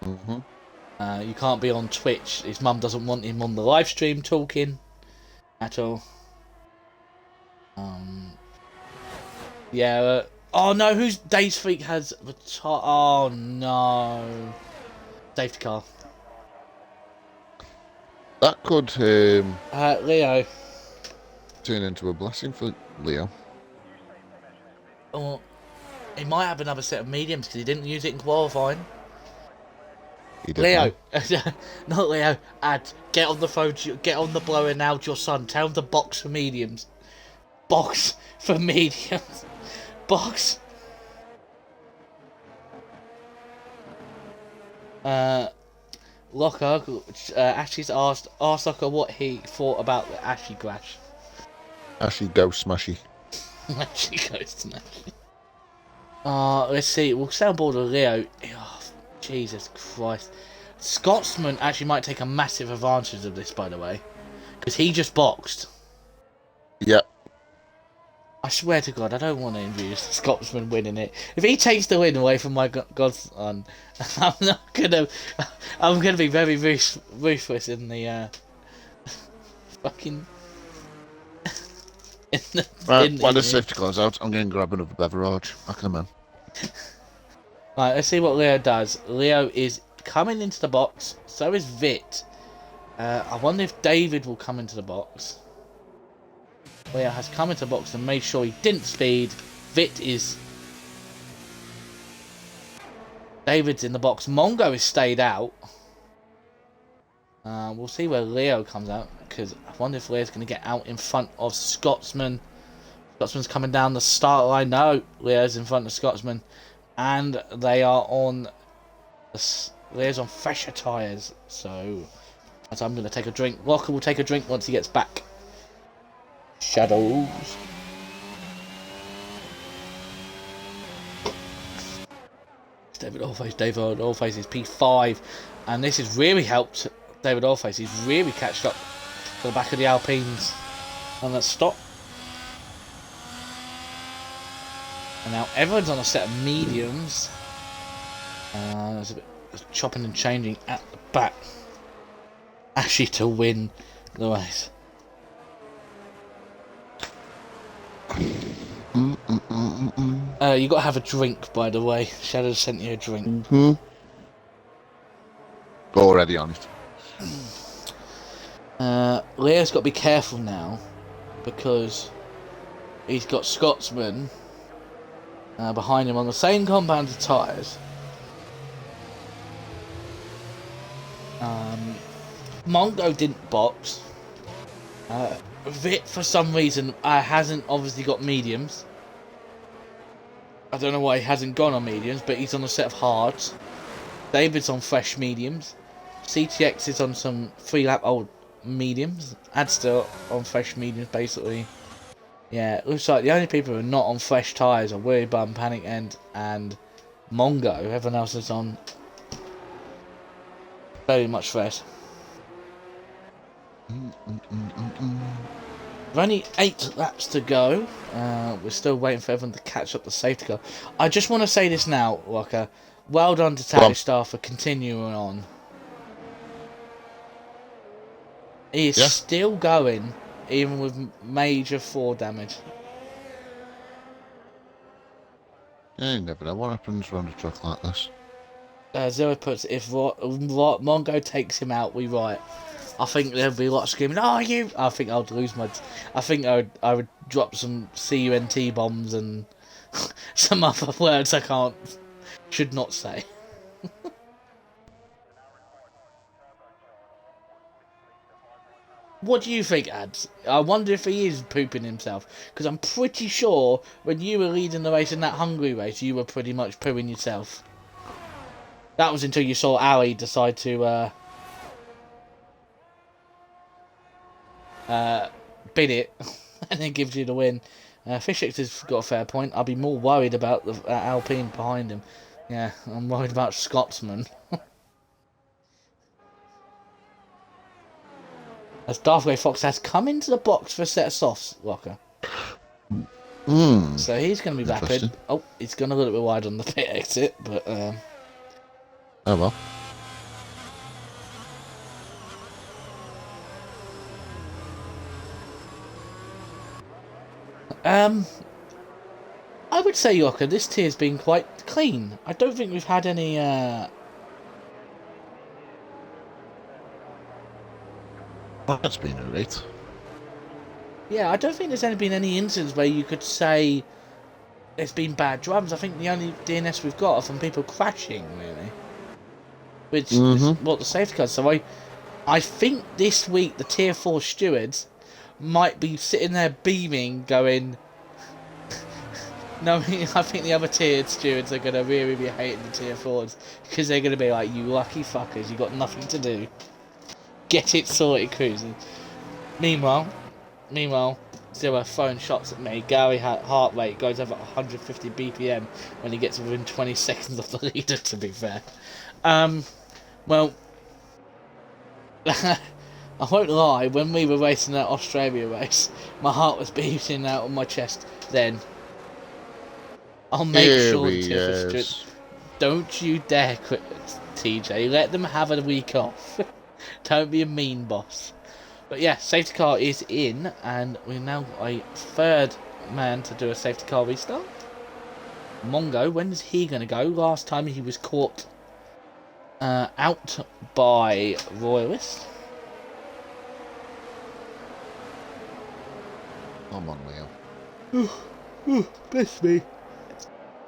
Mm-hmm. You can't be on Twitch. His mum doesn't want him on the live stream talking at all. Yeah, Oh no, who's Dave's Freak has retired? Oh no. Safety car. That could Leo. turn into a blessing for Leo. Oh, he might have another set of mediums because he didn't use it in qualifying. He did Leo, now. not Leo. Get on the phone. Get on the blower now to your son. Tell him to box for mediums. Box for mediums. Box. Locker. Ashley's asked Locker what he thought about the Ashley crash. Ashley Ghost Smashy. Ashley goes to Ashley. Let's see. We'll stay on board with Leo. Oh, Jesus Christ. Scotsman actually might take a massive advantage of this, by the way. Because he just boxed. Yep. I swear to God, I don't want to introduce Scotsman winning it. If he takes the win away from my godson, I'm gonna be very ruthless in the fucking. Right, when the safety car's out, I'm going to grab another beverage. Back in the man. Right, let's see what Leo does. Leo is coming into the box. So is Vit. I wonder if David will come into the box. Leo has come into the box and made sure he didn't speed. Vit is... David's in the box. Mongo has stayed out. We'll see where Leo comes out, because I wonder if Leo's going to get out in front of Scotsman. Scotsman's coming down the start line. No, Leo's in front of Scotsman. And they are on... Leo's on fresher tyres. So I'm going to take a drink. Walker will take a drink once he gets back. Shadows. David Allface is P5. And this has really helped David Allface. He's really catched up to the back of the Alpines on that stop. And now everyone's on a set of mediums. There's a bit of chopping and changing at the back. Actually to win the race. You got to have a drink, by the way. Shadow sent you a drink. Already on it. Leo's got to be careful now, because he's got Scotsman behind him on the same compound of tyres. Mongo didn't box. Vit, for some reason, hasn't obviously got mediums. I don't know why he hasn't gone on mediums, but he's on a set of hards. David's on fresh mediums. CTX is on some 3-lap old mediums. Adster on fresh mediums, basically. Yeah, it looks like the only people who are not on fresh tyres are Weary Bum, Panic End, and Mongo. Everyone else is on very much fresh. We've only 8 laps to go. We're still waiting for everyone to catch up the safety car. I just want to say this now, Walker. Well done to Tavistar for continuing on. He is still going, even with major 4 damage. Yeah, you never know what happens around a track like this. Zero puts, if Mongo takes him out, we riot. I think there'll be a lot of screaming, "Oh, you!" I think I'd lose my... I think I would drop some CUNT bombs and some other words I should not say. What do you think, Ads? I wonder if he is pooping himself. Because I'm pretty sure when you were leading the race in that Hungary race, you were pretty much pooing yourself. That was until you saw Ali decide to bid it and then gives you the win. Fishix has got a fair point. I'll be more worried about the Alpine behind him. Yeah, I'm worried about Scotsman. As Darthway Fox has come into the box for a set of softs, Walker. So he's going to be vapid. Oh, he's gone a little bit wide on the pit exit, but... Oh well. I would say, Yoka, this tier's been quite clean. I don't think we've had any. That's been alright. Yeah, I don't think there's been any incidents where you could say there's been bad drivers. I think the only DNS we've got are from people crashing, really. Which is what the safety cars. So I think this week the Tier 4 stewards might be sitting there beaming, going... No, I think the other tiered stewards are going to really be hating the Tier 4s. Because they're going to be like, you lucky fuckers, you got nothing to do. Get it sorted, cruising. Meanwhile, Zero throwing shots at me. Gary heart rate goes over 150 BPM when he gets within 20 seconds of the leader, to be fair. Well, I won't lie, when we were racing that Australia race, my heart was beating out of my chest then. I'll make sure the don't you dare quit, TJ. Let them have a week off. Don't be a mean boss. But yeah, safety car is in, and we're now got a third man to do a safety car restart. Mongo, when is he going to go? Last time he was caught out by Royalist. Come on, Leo. Bless me.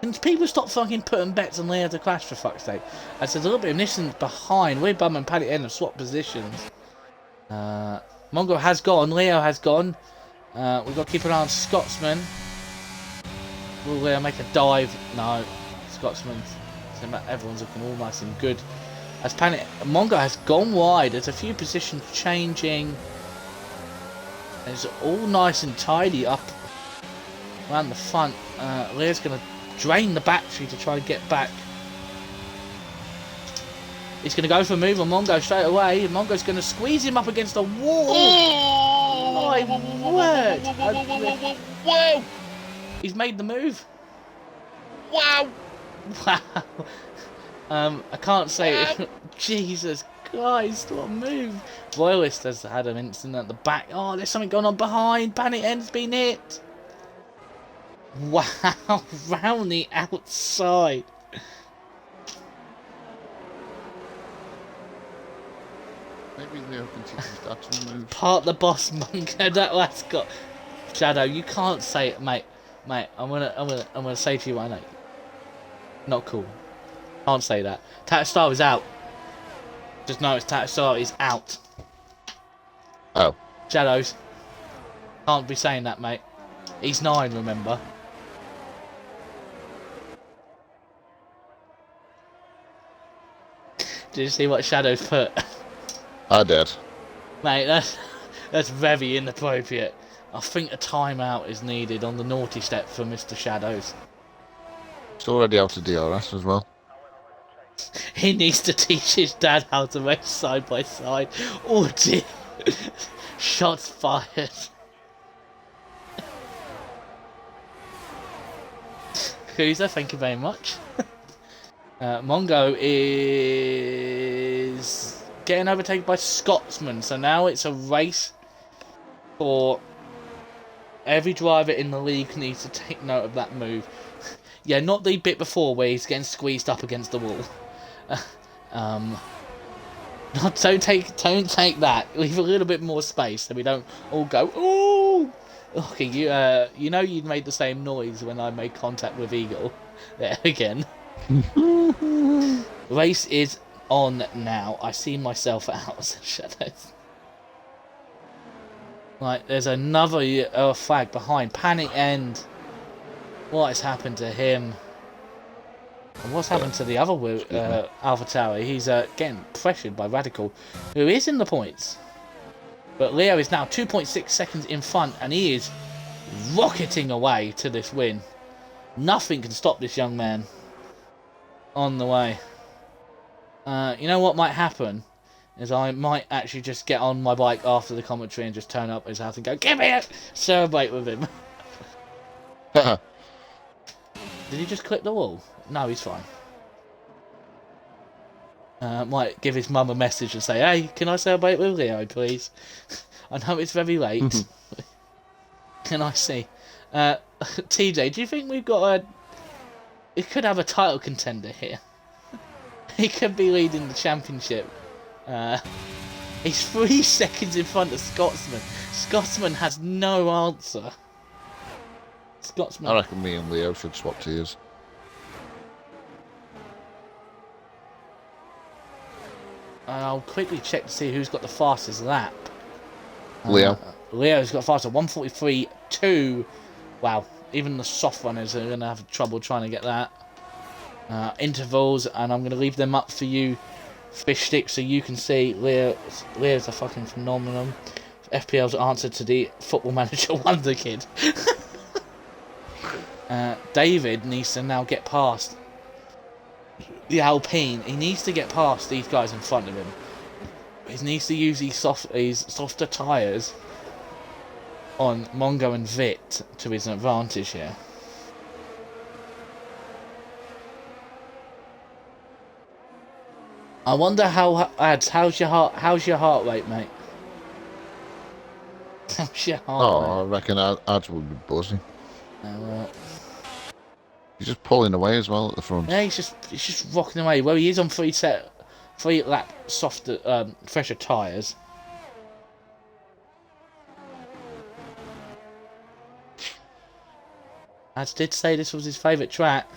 And people stop fucking putting bets on Leo to crash, for fuck's sake. As there's a little bit of distance behind. We're Bum and Paddy End have swapped positions. Mongo has gone. Leo has gone. We've got to keep an eye on Scotsman. Will Leo make a dive? No. Scotsman. Everyone's looking all nice and good. As Mongo has gone wide. There's a few positions changing. It's all nice and tidy up around the front. Leo's going to drain the battery to try and get back. He's going to go for a move on Mongo straight away. Mongo's going to squeeze him up against the wall. Oh, my word. Wow. He's made the move. Wow. Wow. I can't say it. Jesus Christ, what a move. Royalist has had an incident at the back. Oh, there's something going on behind. Panic End's been hit. Wow, round the outside. Maybe Leo can teach his dad some moves. Part the boss, Mongo. That last got Shadow. You can't say it, mate. Mate, I'm gonna say to you right now. Not cool. Can't say that. Tatstar is out. Just notice Tatstar is out. Oh. Shadows. Can't be saying that, mate. He's 9, remember. Did you see what Shadows put? I did. Mate, that's very inappropriate. I think a timeout is needed on the naughty step for Mr. Shadows. It's already out of DRS as well. He needs to teach his dad how to race side by side. Oh dear. Shots fired. Cruiser, thank you very much. Mongo is getting overtaken by Scotsman, so now it's a race for every driver in the league needs to take note of that move. Yeah, not the bit before where he's getting squeezed up against the wall. Don't take that. Leave a little bit more space so we don't all go, ooh. Okay, you know you made the same noise when I made contact with Eagle. There again. Race is on now. I see myself out as Shadows. Right, there's another flag behind. Panic End. What has happened to him? And what's happened to the other Alpha Tower? He's getting pressured by Radical, who is in the points. But Leo is now 2.6 seconds in front, and he is rocketing away to this win. Nothing can stop this young man on the way. You know what might happen? Is I might actually just get on my bike after the commentary and just turn up at his house and go, "Give me it!" Celebrate with him. Did he just clip the wall? No, he's fine. Might give his mum a message and say, "Hey, can I celebrate with Leo, please? I know it's very late. Can I see?" TJ, do you think we've got a... We could have a title contender here. He could be leading the championship. He's 3 seconds in front of Scotsman. Scotsman has no answer. Scotsman. I reckon me and Leo should swap tiers. I'll quickly check to see who's got the fastest lap. Leo. Leo's got faster. 1:43.2. Wow. Even the soft runners are going to have trouble trying to get that. Intervals, and I'm going to leave them up for you, Fish Stick, so you can see Leo's a fucking phenomenon. FPL's answer to the Football Manager Wonder Kid. David needs to now get past the Alpine. He needs to get past these guys in front of him. He needs to use these softer tyres on Mongo and Vit to his advantage here. I wonder how's your heart rate, mate? How's your heart rate? I reckon Ads would be buzzing. Well, He's just pulling away as well at the front. yeah, he's just rocking away. Well, he is on 3 lap softer, fresher tyres. Ads did say this was his favourite track.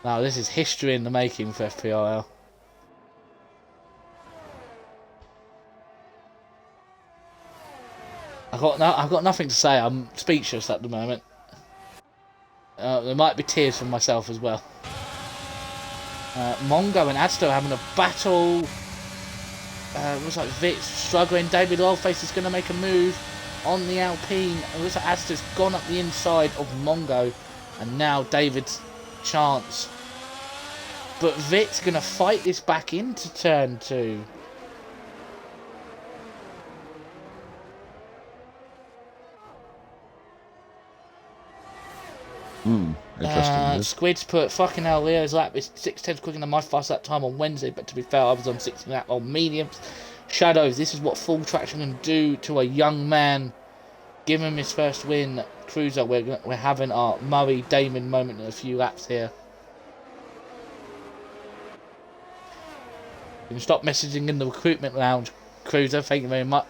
Now this is history in the making for FPRL. I've got nothing to say. I'm speechless at the moment. There might be tears from myself as well. Mongo and Adsto having a battle. Looks like Vit's struggling. David Oldface is going to make a move on the Alpine. It looks like Adsto's gone up the inside of Mongo, and now David's chance. But Vit's going to fight this back into turn 2. Interesting. Squid's put, fucking hell, Leo's lap is 6/10 quicker than my fast lap time on Wednesday, but to be fair, I was on 6 lap on mediums. Shadows, this is what full traction can do to a young man. Give him his first win. Cruiser, we're having our Murray-Damon moment in a few laps here. You can stop messaging in the recruitment lounge, Cruiser, thank you very much.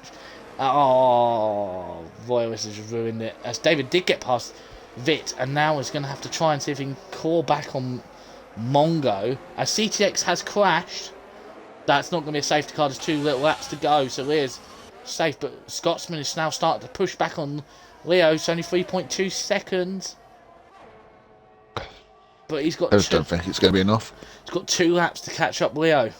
Oh, Voyous has ruined it. As David did get past Vit, and now is going to have to try and see if he can claw back on Mongo. As CTX has crashed, that's not going to be a safety car. There's 2 little laps to go, so Leo's safe, but Scotsman is now starting to push back on Leo. It's only 3.2 seconds. But he's got I just don't think it's going to be enough. He's got 2 laps to catch up Leo.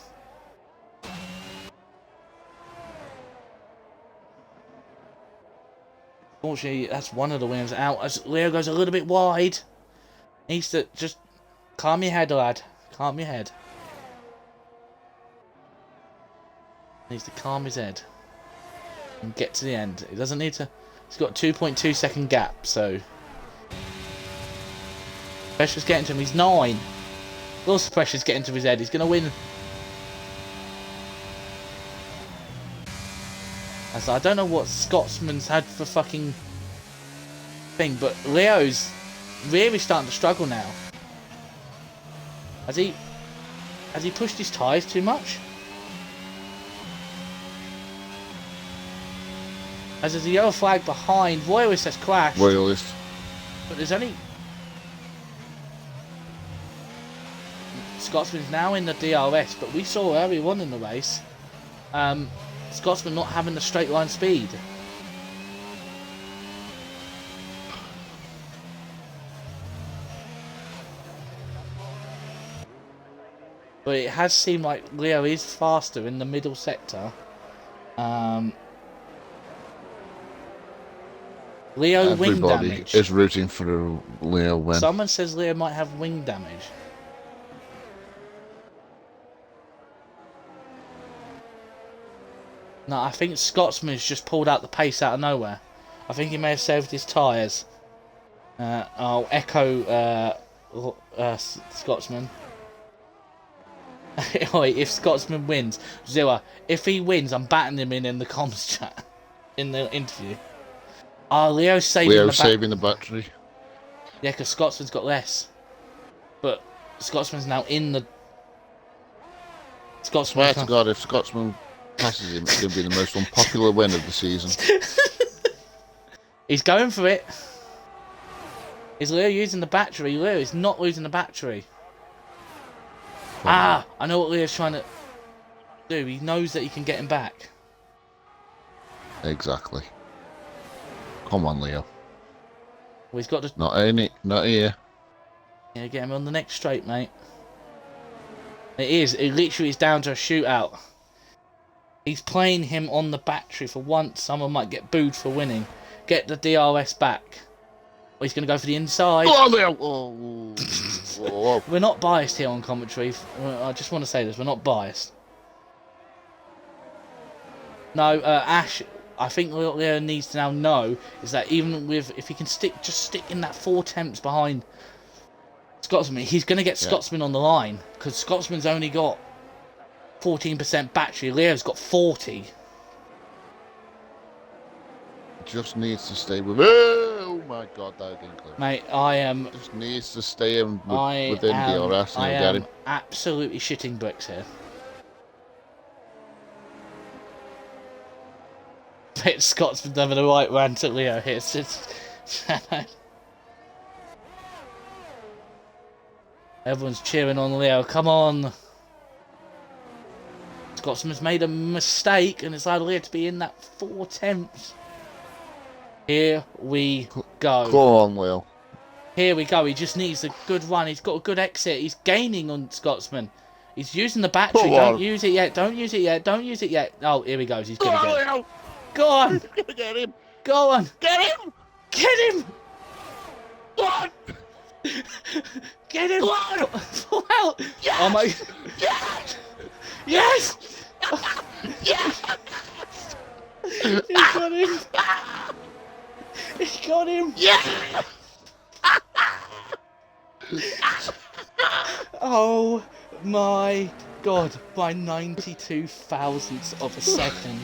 Unfortunately, that's one of the winners out as Leo goes a little bit wide. Needs to just calm your head, lad. Calm your head. Needs to calm his head and get to the end. He doesn't need to. He's got 2.2 second gap, so pressure's getting to him. He's 9. Lots of pressure's getting to his head. He's gonna win. As I don't know what Scotsman's had for fucking thing, but Leo's really starting to struggle now. Has he pushed his tyres too much? As there's a yellow flag behind, Royalist has crashed. Royalist. But there's only... Scotsman's now in the DRS, but we saw early on in the race, Scotsman not having the straight line speed. But it has seemed like Leo is faster in the middle sector. Leo wing Everybody damage. is rooting for a Leo win. Someone says Leo might have wing damage. No, I think Scotsman's just pulled out the pace out of nowhere. I think he may have saved his tyres. I'll echo Scotsman. Oi, if Scotsman wins, Zilla, if he wins, I'm batting him in the comms chat in the interview. Oh, Leo's saving the battery. Yeah, because Scotsman's got less. But Scotsman's now in the... Scotsman... Swear to God, if Scotsman passes him, it's going to be the most unpopular win of the season. He's going for it. Is Leo using the battery? Leo is not losing the battery. I know what Leo's trying to do. He knows that he can get him back. Exactly. Come on, Leo. Well, he's got to... Not here. Yeah, get him on the next straight, mate. It is. It literally is down to a shootout. He's playing him on the battery for once. Someone might get booed for winning. Get the DRS back. Or he's going to go for the inside. Oh, Leo! Oh. We're not biased here on commentary. I just want to say this. We're not biased. No, Ash, I think what Leo needs to now know is that even with... If he can just stick in that 4 attempts behind Scotsman, he's going to get Scotsman on the line. Because Scotsman's only got 14% battery. Leo's got 40. Just needs to stay with... Oh my God, that didn't click. Mate, I am... Just needs to stay within DRS and I he'll get am him. absolutely shitting bricks here. Bet Scotsman's having a right rant at Leo here. Everyone's cheering on Leo. Come on. Scotsman's made a mistake and it's allowed Leo to be in that 4 attempts. Here we go. Come on, Leo. Here we go. He just needs a good run. He's got a good exit. He's gaining on Scotsman. He's using the battery. Don't use it yet. Don't use it yet. Don't use it yet. Oh, here he goes. He's going to get it. Go on. Get him. Go on. Get him. Get him. Go on. Get him. Go on. Pull out. Yes. Oh my. Yes. Yes. Yes. He got him. He got him. Yeah. Oh my God, by 92 thousandths of a second.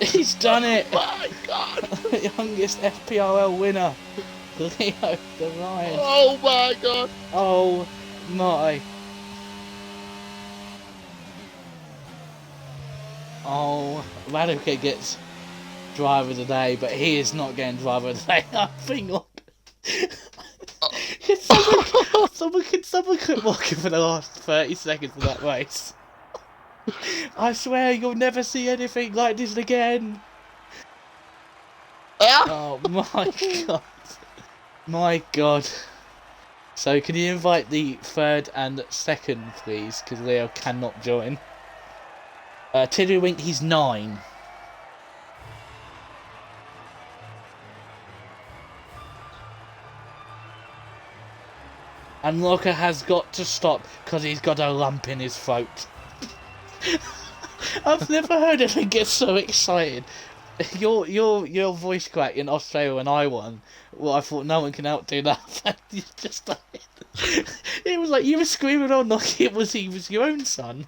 He's done it! Oh my God. The youngest FPRL winner, Leo the Lion. Oh my God. Oh my. Oh, Radica gets driver of the day, but he is not getting driver of the day. I think, look. Someone quit walking for the last 30 seconds of that race. I swear you'll never see anything like this again. Oh my God. My God. So can you invite the third and second, please? Because Leo cannot join. Tiddlywink, he's 9. And Locker has got to stop because he's got a lump in his throat. I've never heard anyone get so excited. Your voice crack in Australia when I won. Well, I thought no one can outdo that. You just died. It was like you were screaming on like he was your own son.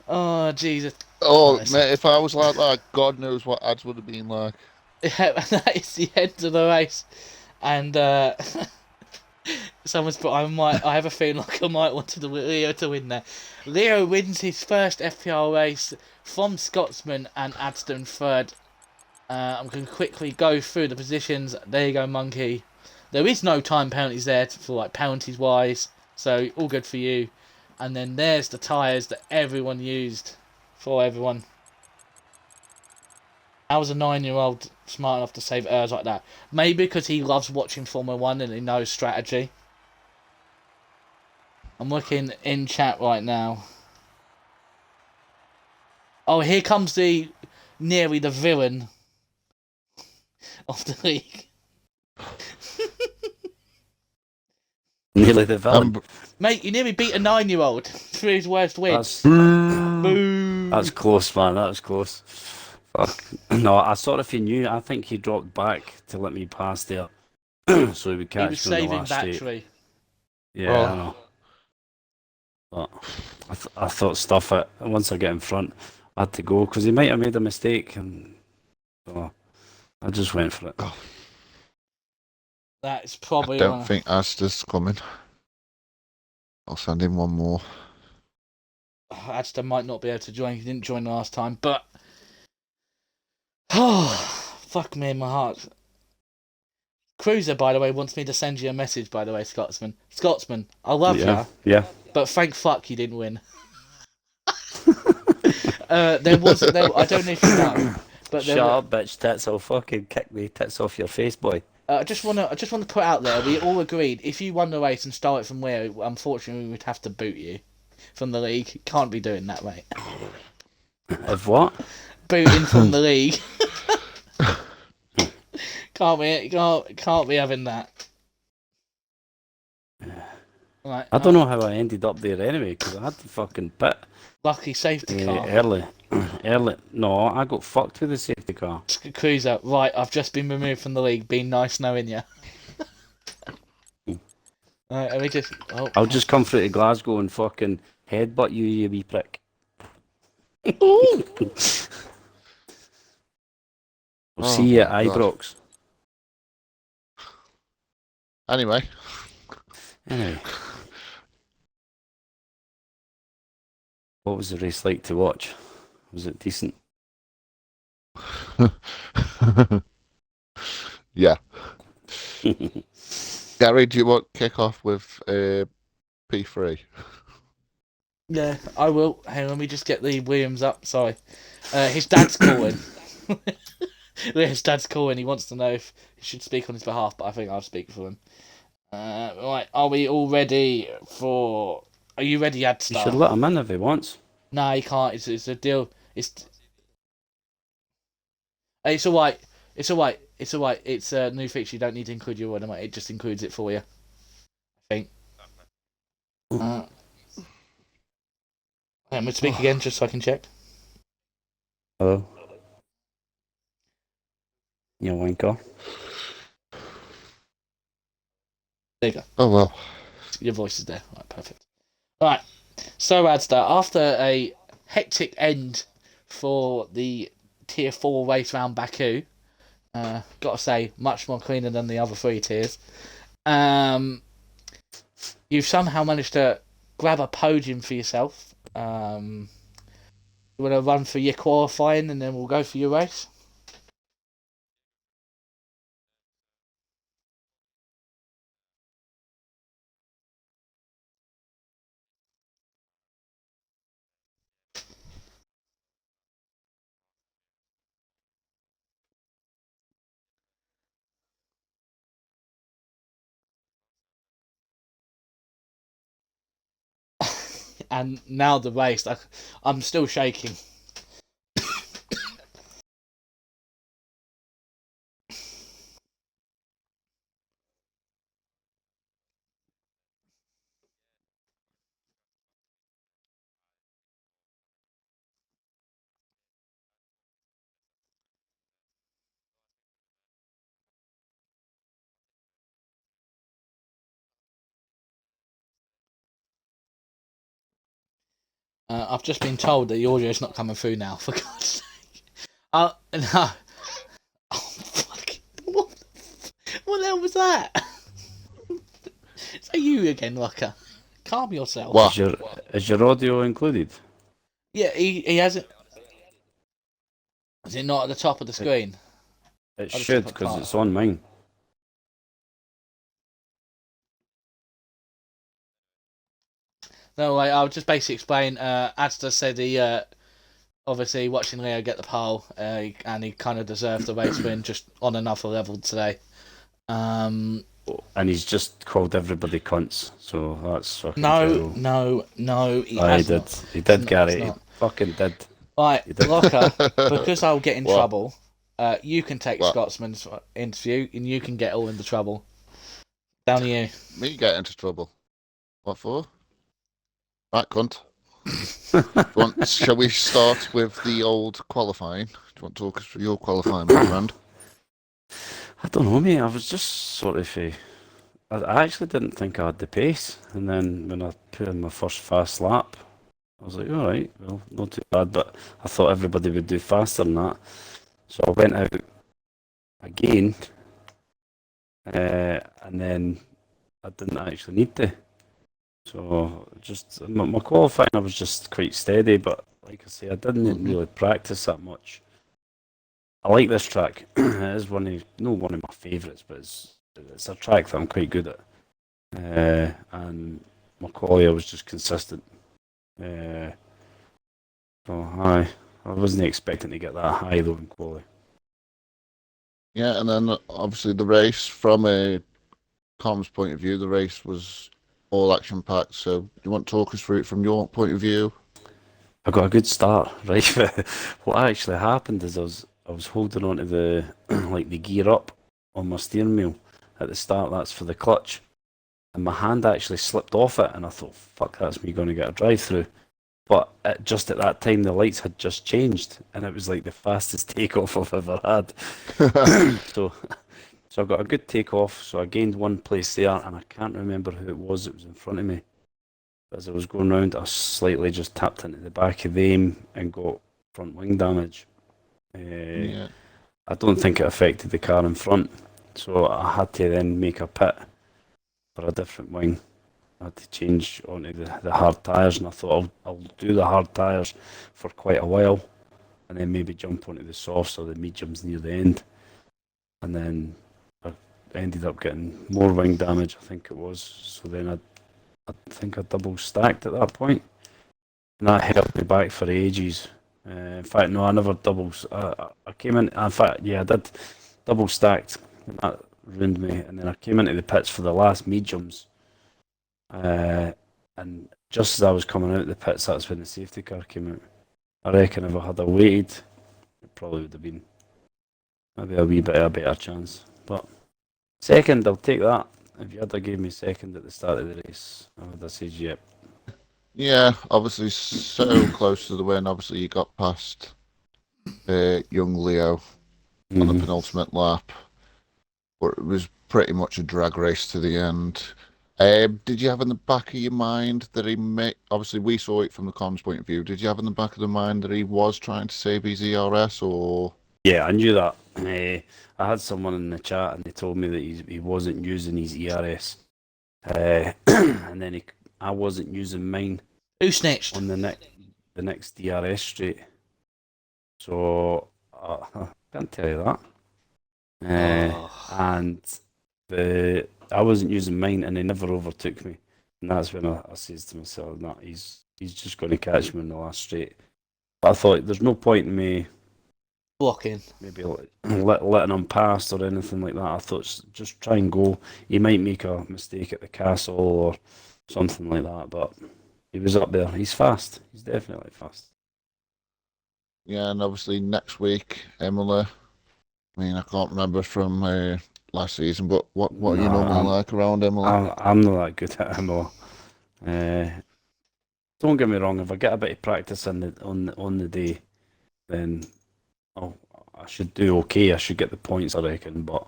Oh Jesus. Oh mate, if I was like that, God knows what ads would have been like. Yeah, that is the end of the race. And someone's put, I have a feeling like I might want Leo to win there. Leo wins his first FPR race from Scotsman and Adston third. I'm going to quickly go through the positions. There you go, Monkey. There is no time penalties there for like penalties wise, so all good for you. And then there's the tyres that everyone used for everyone. How was a 9-year-old smart enough to save errors like that? Maybe because he loves watching Formula 1 and he knows strategy. I'm looking in chat right now. Oh, here comes nearly the villain of the league. Nearly the villain. Mate, you nearly beat a 9-year-old through his worst win. That's close, man. That was close. Fuck. No, I sort of knew. I think he dropped back to let me pass there, so he would catch He was me on the saving last battery. straight. Yeah, I know. But I thought stuff it. Once I get in front, I had to go because he might have made a mistake, and so I just went for it. That's I probably don't think Asta's coming. I'll send him one more. Adster might not be able to join. He didn't join last time, but oh, fuck me in my heart. Cruiser, by the way, wants me to send you a message. By the way, Scotsman, I love Yeah, you, yeah. but thank fuck you didn't win. There was there. I don't know if you know, but Shut up, bitch tits! I'll fucking kick the tits off your face, boy. I just want to put out there. We all agreed if you won the race and started from where, unfortunately, we would have to boot you from the league. Can't be doing that, mate. If what? Booting from the league. Can't be having that. Right, I don't know how I ended up there anyway, because I had the fucking pit lucky safety car. early. No, I got fucked with the safety car. Cruiser, right, I've just been removed from the league. Been nice knowing you. Alright, let me just... Oh, I'll just come through to Glasgow and fucking headbutt you, you wee prick. We'll see you at my God. Ibrox. Anyway, what was the race like to watch? Was it decent? yeah. Gary, do you want to kick off with P3? yeah, I will. Hang on, let me just get the Williams up. Sorry. His dad's calling. His dad's calling. He wants to know if he should speak on his behalf, but I think I'll speak for him. Right, are we all ready for... Are you ready, Adstar? You should let him in if he wants. No, he can't. It's a deal. It's alright. It's alright. It's alright. It's a new feature. You don't need to include your order, mate. It just includes it for you. I think. I'm going to speak again just so I can check. Hello? You wanker. There you go. Oh, well. Your voice is there. Right, perfect. Right. So, Adstar, after a hectic end for the Tier 4 race round Baku, gotta say, much more cleaner than the other 3 tiers, you've somehow managed to grab a podium for yourself. You want to run for your qualifying and then we'll go for your race? And now the race, I'm still shaking. I've just been told that the audio is not coming through now, for God's sake. No. Oh, fuck. What the hell was that? Is that you again, Locker? Calm yourself. What? Is your audio included? Yeah, he hasn't... Is it not at the top of the screen? It I'll should, just put because part. it's on mine. No, I'll just basically explain. Adster said he, obviously, watching Leo get the pole, and he kind of deserved the race win just on another level today. And he's just called everybody cunts, so that's fucking No, terrible. no, he He did. not. He did, It's Gary. He not. fucking did. Right, He did. Locker, because I'll get in What? trouble, you can take What? Scotsman's interview, and you can get all into trouble. Down to you. Me get into trouble. What for? Right, cunt. Shall we start with the old qualifying? Do you want to talk us through your qualifying, my friend? I don't know, mate. I was just sort of I actually didn't think I had the pace, and then when I put in my first fast lap, I was like, all right, well, not too bad, but I thought everybody would do faster than that. So I went out again, and then I didn't actually need to. So just my qualifying, I was just quite steady, but like I say, I didn't really practice that much. I like this track. It is one of my favourites, but it's a track that I'm quite good at. And my quality was just consistent. So I wasn't expecting to get that high though in quality. Yeah, and then obviously the race, from a comms point of view, the race was all action packed. So, do you want to talk us through it from your point of view? I got a good start, right? What actually happened is I was holding on to the like the gear up on my steering wheel at the start. That's for the clutch, and my hand actually slipped off it, and I thought, "Fuck, that's me going to get a drive through." But just at that time, the lights had just changed, and it was like the fastest takeoff I've ever had. so, so I got a good takeoff. So I gained one place there, and I can't remember who it was that was in front of me. As I was going round, I slightly just tapped into the back of the aim and got front wing damage. Yeah. I don't think it affected the car in front, so I had to then make a pit for a different wing. I had to change onto the hard tyres, and I thought I'll do the hard tyres for quite a while, and then maybe jump onto the softs or the mediums near the end. And then I ended up getting more wing damage, I think it was. So then I think I double stacked at that point, and that held me back for ages. In fact, no, I never double. I came in. In fact, yeah, I did double stacked, and that ruined me. And then I came into the pits for the last mediums, and just as I was coming out of the pits, that's when the safety car came out. I reckon if I had waited, it probably would have been maybe a wee bit of a better chance. But second, I'll take that. If you had gave me second at the start of the race, I would have said yep. Yeah, obviously so close to the win. Obviously, you got past young Leo on the penultimate lap, but it was pretty much a drag race to the end. Did you have in the back of your mind that he may? Obviously, we saw it from the comms point of view. Did you have in the back of the mind that he was trying to save his ERS, or? Yeah, I knew that. I had someone in the chat and they told me that he wasn't using his ERS, and then I wasn't using mine Who snitched? on the next DRS straight. So I can't tell you that. And I wasn't using mine, and they never overtook me. And that's when I says to myself, "Nah, he's just going to catch me in the last straight." But I thought there's no point in me Blocking. maybe letting him pass or anything like that. I thought just try and go. He might make a mistake at the castle or something like that, but he was up there. He's fast. He's definitely fast. Yeah, and obviously next week, Emily. I mean, I can't remember from last season, but what are you normally like around Emily? I'm not that good at Imola. Don't get me wrong. If I get a bit of practice on the day, then I should do okay. I should get the points, I reckon. But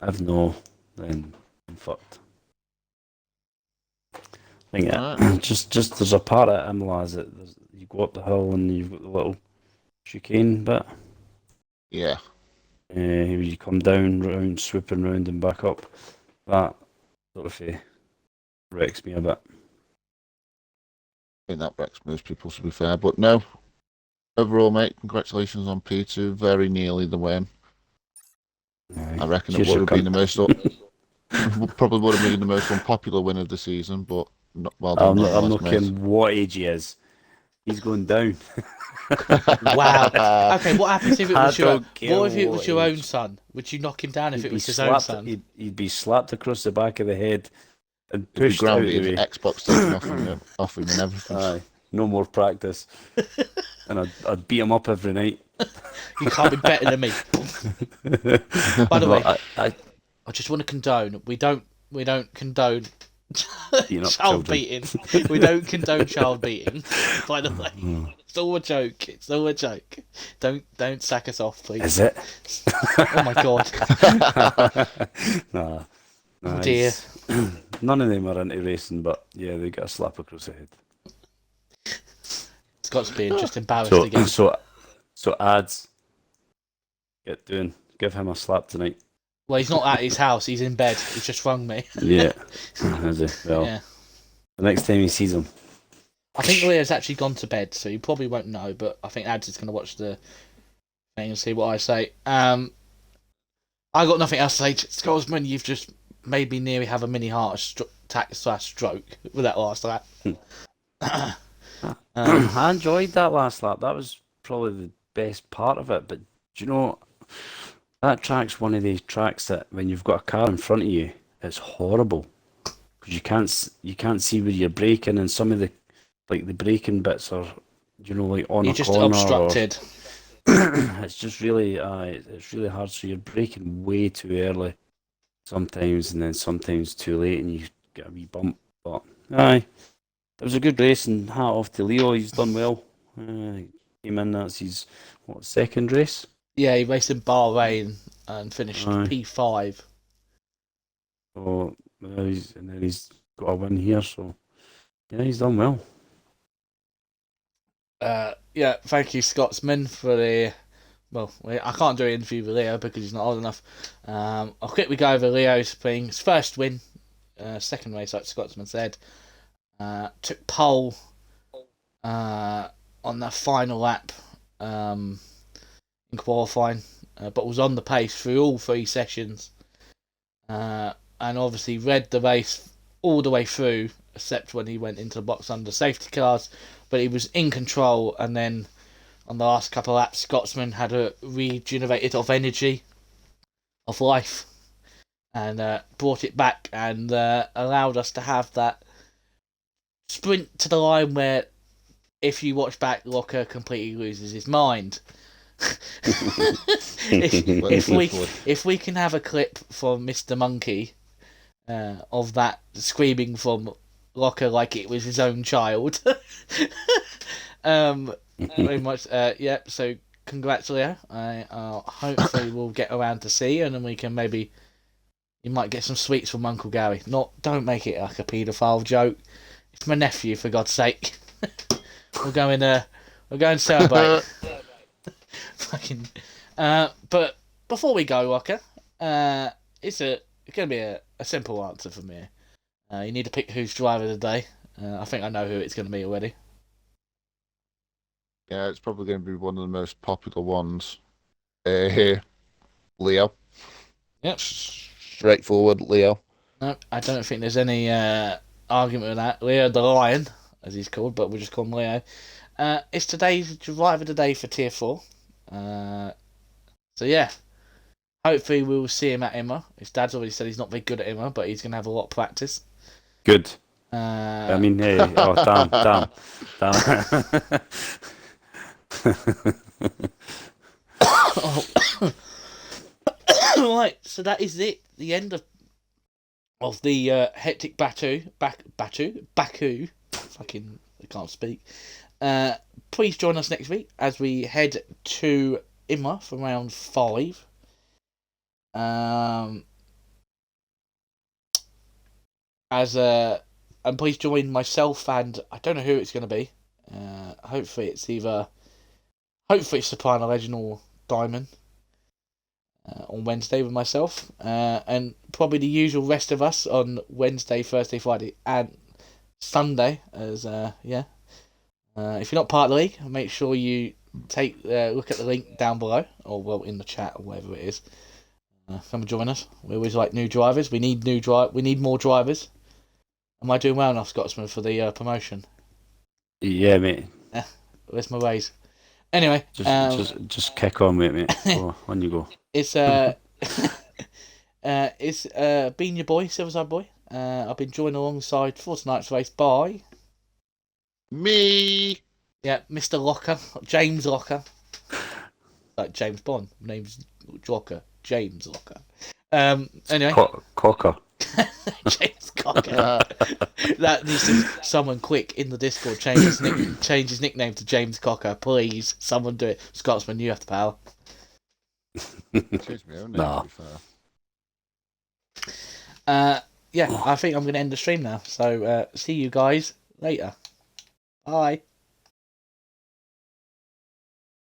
if no, then I'm fucked. I think just there's a part at Imola that you go up the hill and you've got the little chicane bit. Yeah. You come down, round, swooping round and back up. That sort of wrecks me a bit. I think that wrecks most people, to be fair. But no, overall, mate, congratulations on P2. Very nearly the win. I reckon it would have been the most probably would have been the most unpopular win of the season, but well done. I'm not caring what age he is. He's going down. Wow. Okay, what happens if it was your own son? Would you knock him down if it was his own son? He'd be slapped across the back of the head and He'd be pushed out of grounded, the way. Xbox taken off him and everything. Aye, no more practice. And I'd beat him up every night. You can't be better than me. By the way, I just want to condone. We don't condone child children. beating. We don't condone child beating. By the way, it's all a joke. It's all a joke. Don't sack us off, please. Is it? Oh my god. Nah. Oh dear. None of them are into racing, but yeah, they get a slap across the head. Scott's being just embarrassed So, again. so ads, give him a slap tonight. Well, he's not at his house. He's in bed. He's just rung me. Yeah, is he? Well, Yeah. the next time he sees him. I think Leo's actually gone to bed, so he probably won't know. But I think Ads is going to watch the thing and see what I say. I got nothing else to say. Scotsman, you've just made me nearly have a mini heart attack / stroke with that last lap. I enjoyed that last lap. That was probably the best part of it. But do you know, that track's one of these tracks that when you've got a car in front of you, it's horrible because you can't see where you're braking, and some of the braking bits are, like on You're a just corner obstructed. it's just really it's really hard. So you're braking way too early sometimes, and then sometimes too late, and you get a wee bump. But aye, it was a good race, and hat off to Leo. He's done well. Came in, that's his second race. Yeah, he raced in Bahrain and finished P5. So he's got a win here. So yeah, he's done well. Yeah, thank you, Scotsman, for the. Well, I can't do an interview with Leo because he's not old enough. I'll quickly go over Leo's thing. His first win, second race, like Scotsman said. Took pole on the final lap in qualifying, but was on the pace through all 3 sessions. And obviously read the race all the way through, except when he went into the box under safety cars. But he was in control, and then on the last couple of laps, Scotsman had a regenerated of energy, of life, and brought it back and allowed us to have that sprint to the line where, if you watch back, Locker completely loses his mind. if we can have a clip from Mr. Monkey of that screaming from Locker like it was his own child. Very much. Yeah. So congrats, Leo. I hopefully we'll get around to see you, and then we can maybe you might get some sweets from Uncle Gary. Don't make it like a paedophile joke. It's my nephew, for God's sake. We'll go and celebrate. Fucking. But before we go, Locker, it's going to be a simple answer from me. You need to pick who's driver of the day. I think I know who it's going to be already. Yeah, it's probably going to be one of the most popular ones. Leo. Yep. Straightforward, Leo. No, I don't think there's any argument with that. Leo the Lion, as he's called, but we'll just call him Leo. It's today's driver of the day for Tier 4. So yeah, hopefully we'll see him at IMA. His dad's already said he's not very good at IMA, but he's going to have a lot of practice. Good. I mean, hey, damn. Right, so that is it. The end of the hectic Baku. Fucking, I can't speak. Please join us next week as we head to IMA for round 5. And please join myself, and I don't know who it's going to be. Hopefully it's the Prime Legend or Diamond on Wednesday with myself, and probably the usual rest of us on Wednesday, Thursday, Friday, and Sunday. If you're not part of the league, make sure you take a look at the link down below, or in the chat, or wherever it is. Come and join us. We always like new drivers. We need more drivers. Am I doing well enough, Scotsman, for the promotion? Yeah, mate. Where's my raise? Anyway, just kick on, mate. Go on, you go. It's been your boy, Silverside Boy. I've been joined alongside for tonight's race by Me. Yeah, Mr. Locker, James Locker. Like James Bond. Name's Locker. James Locker. Anyway. Cocker. James Cocker. That needs to someone quick in the Discord change his nickname to James Cocker, please. Someone do it. Scotsman, you have the power. Change my own name, to be fair. Yeah, I think I'm going to end the stream now. So see you guys later. Bye.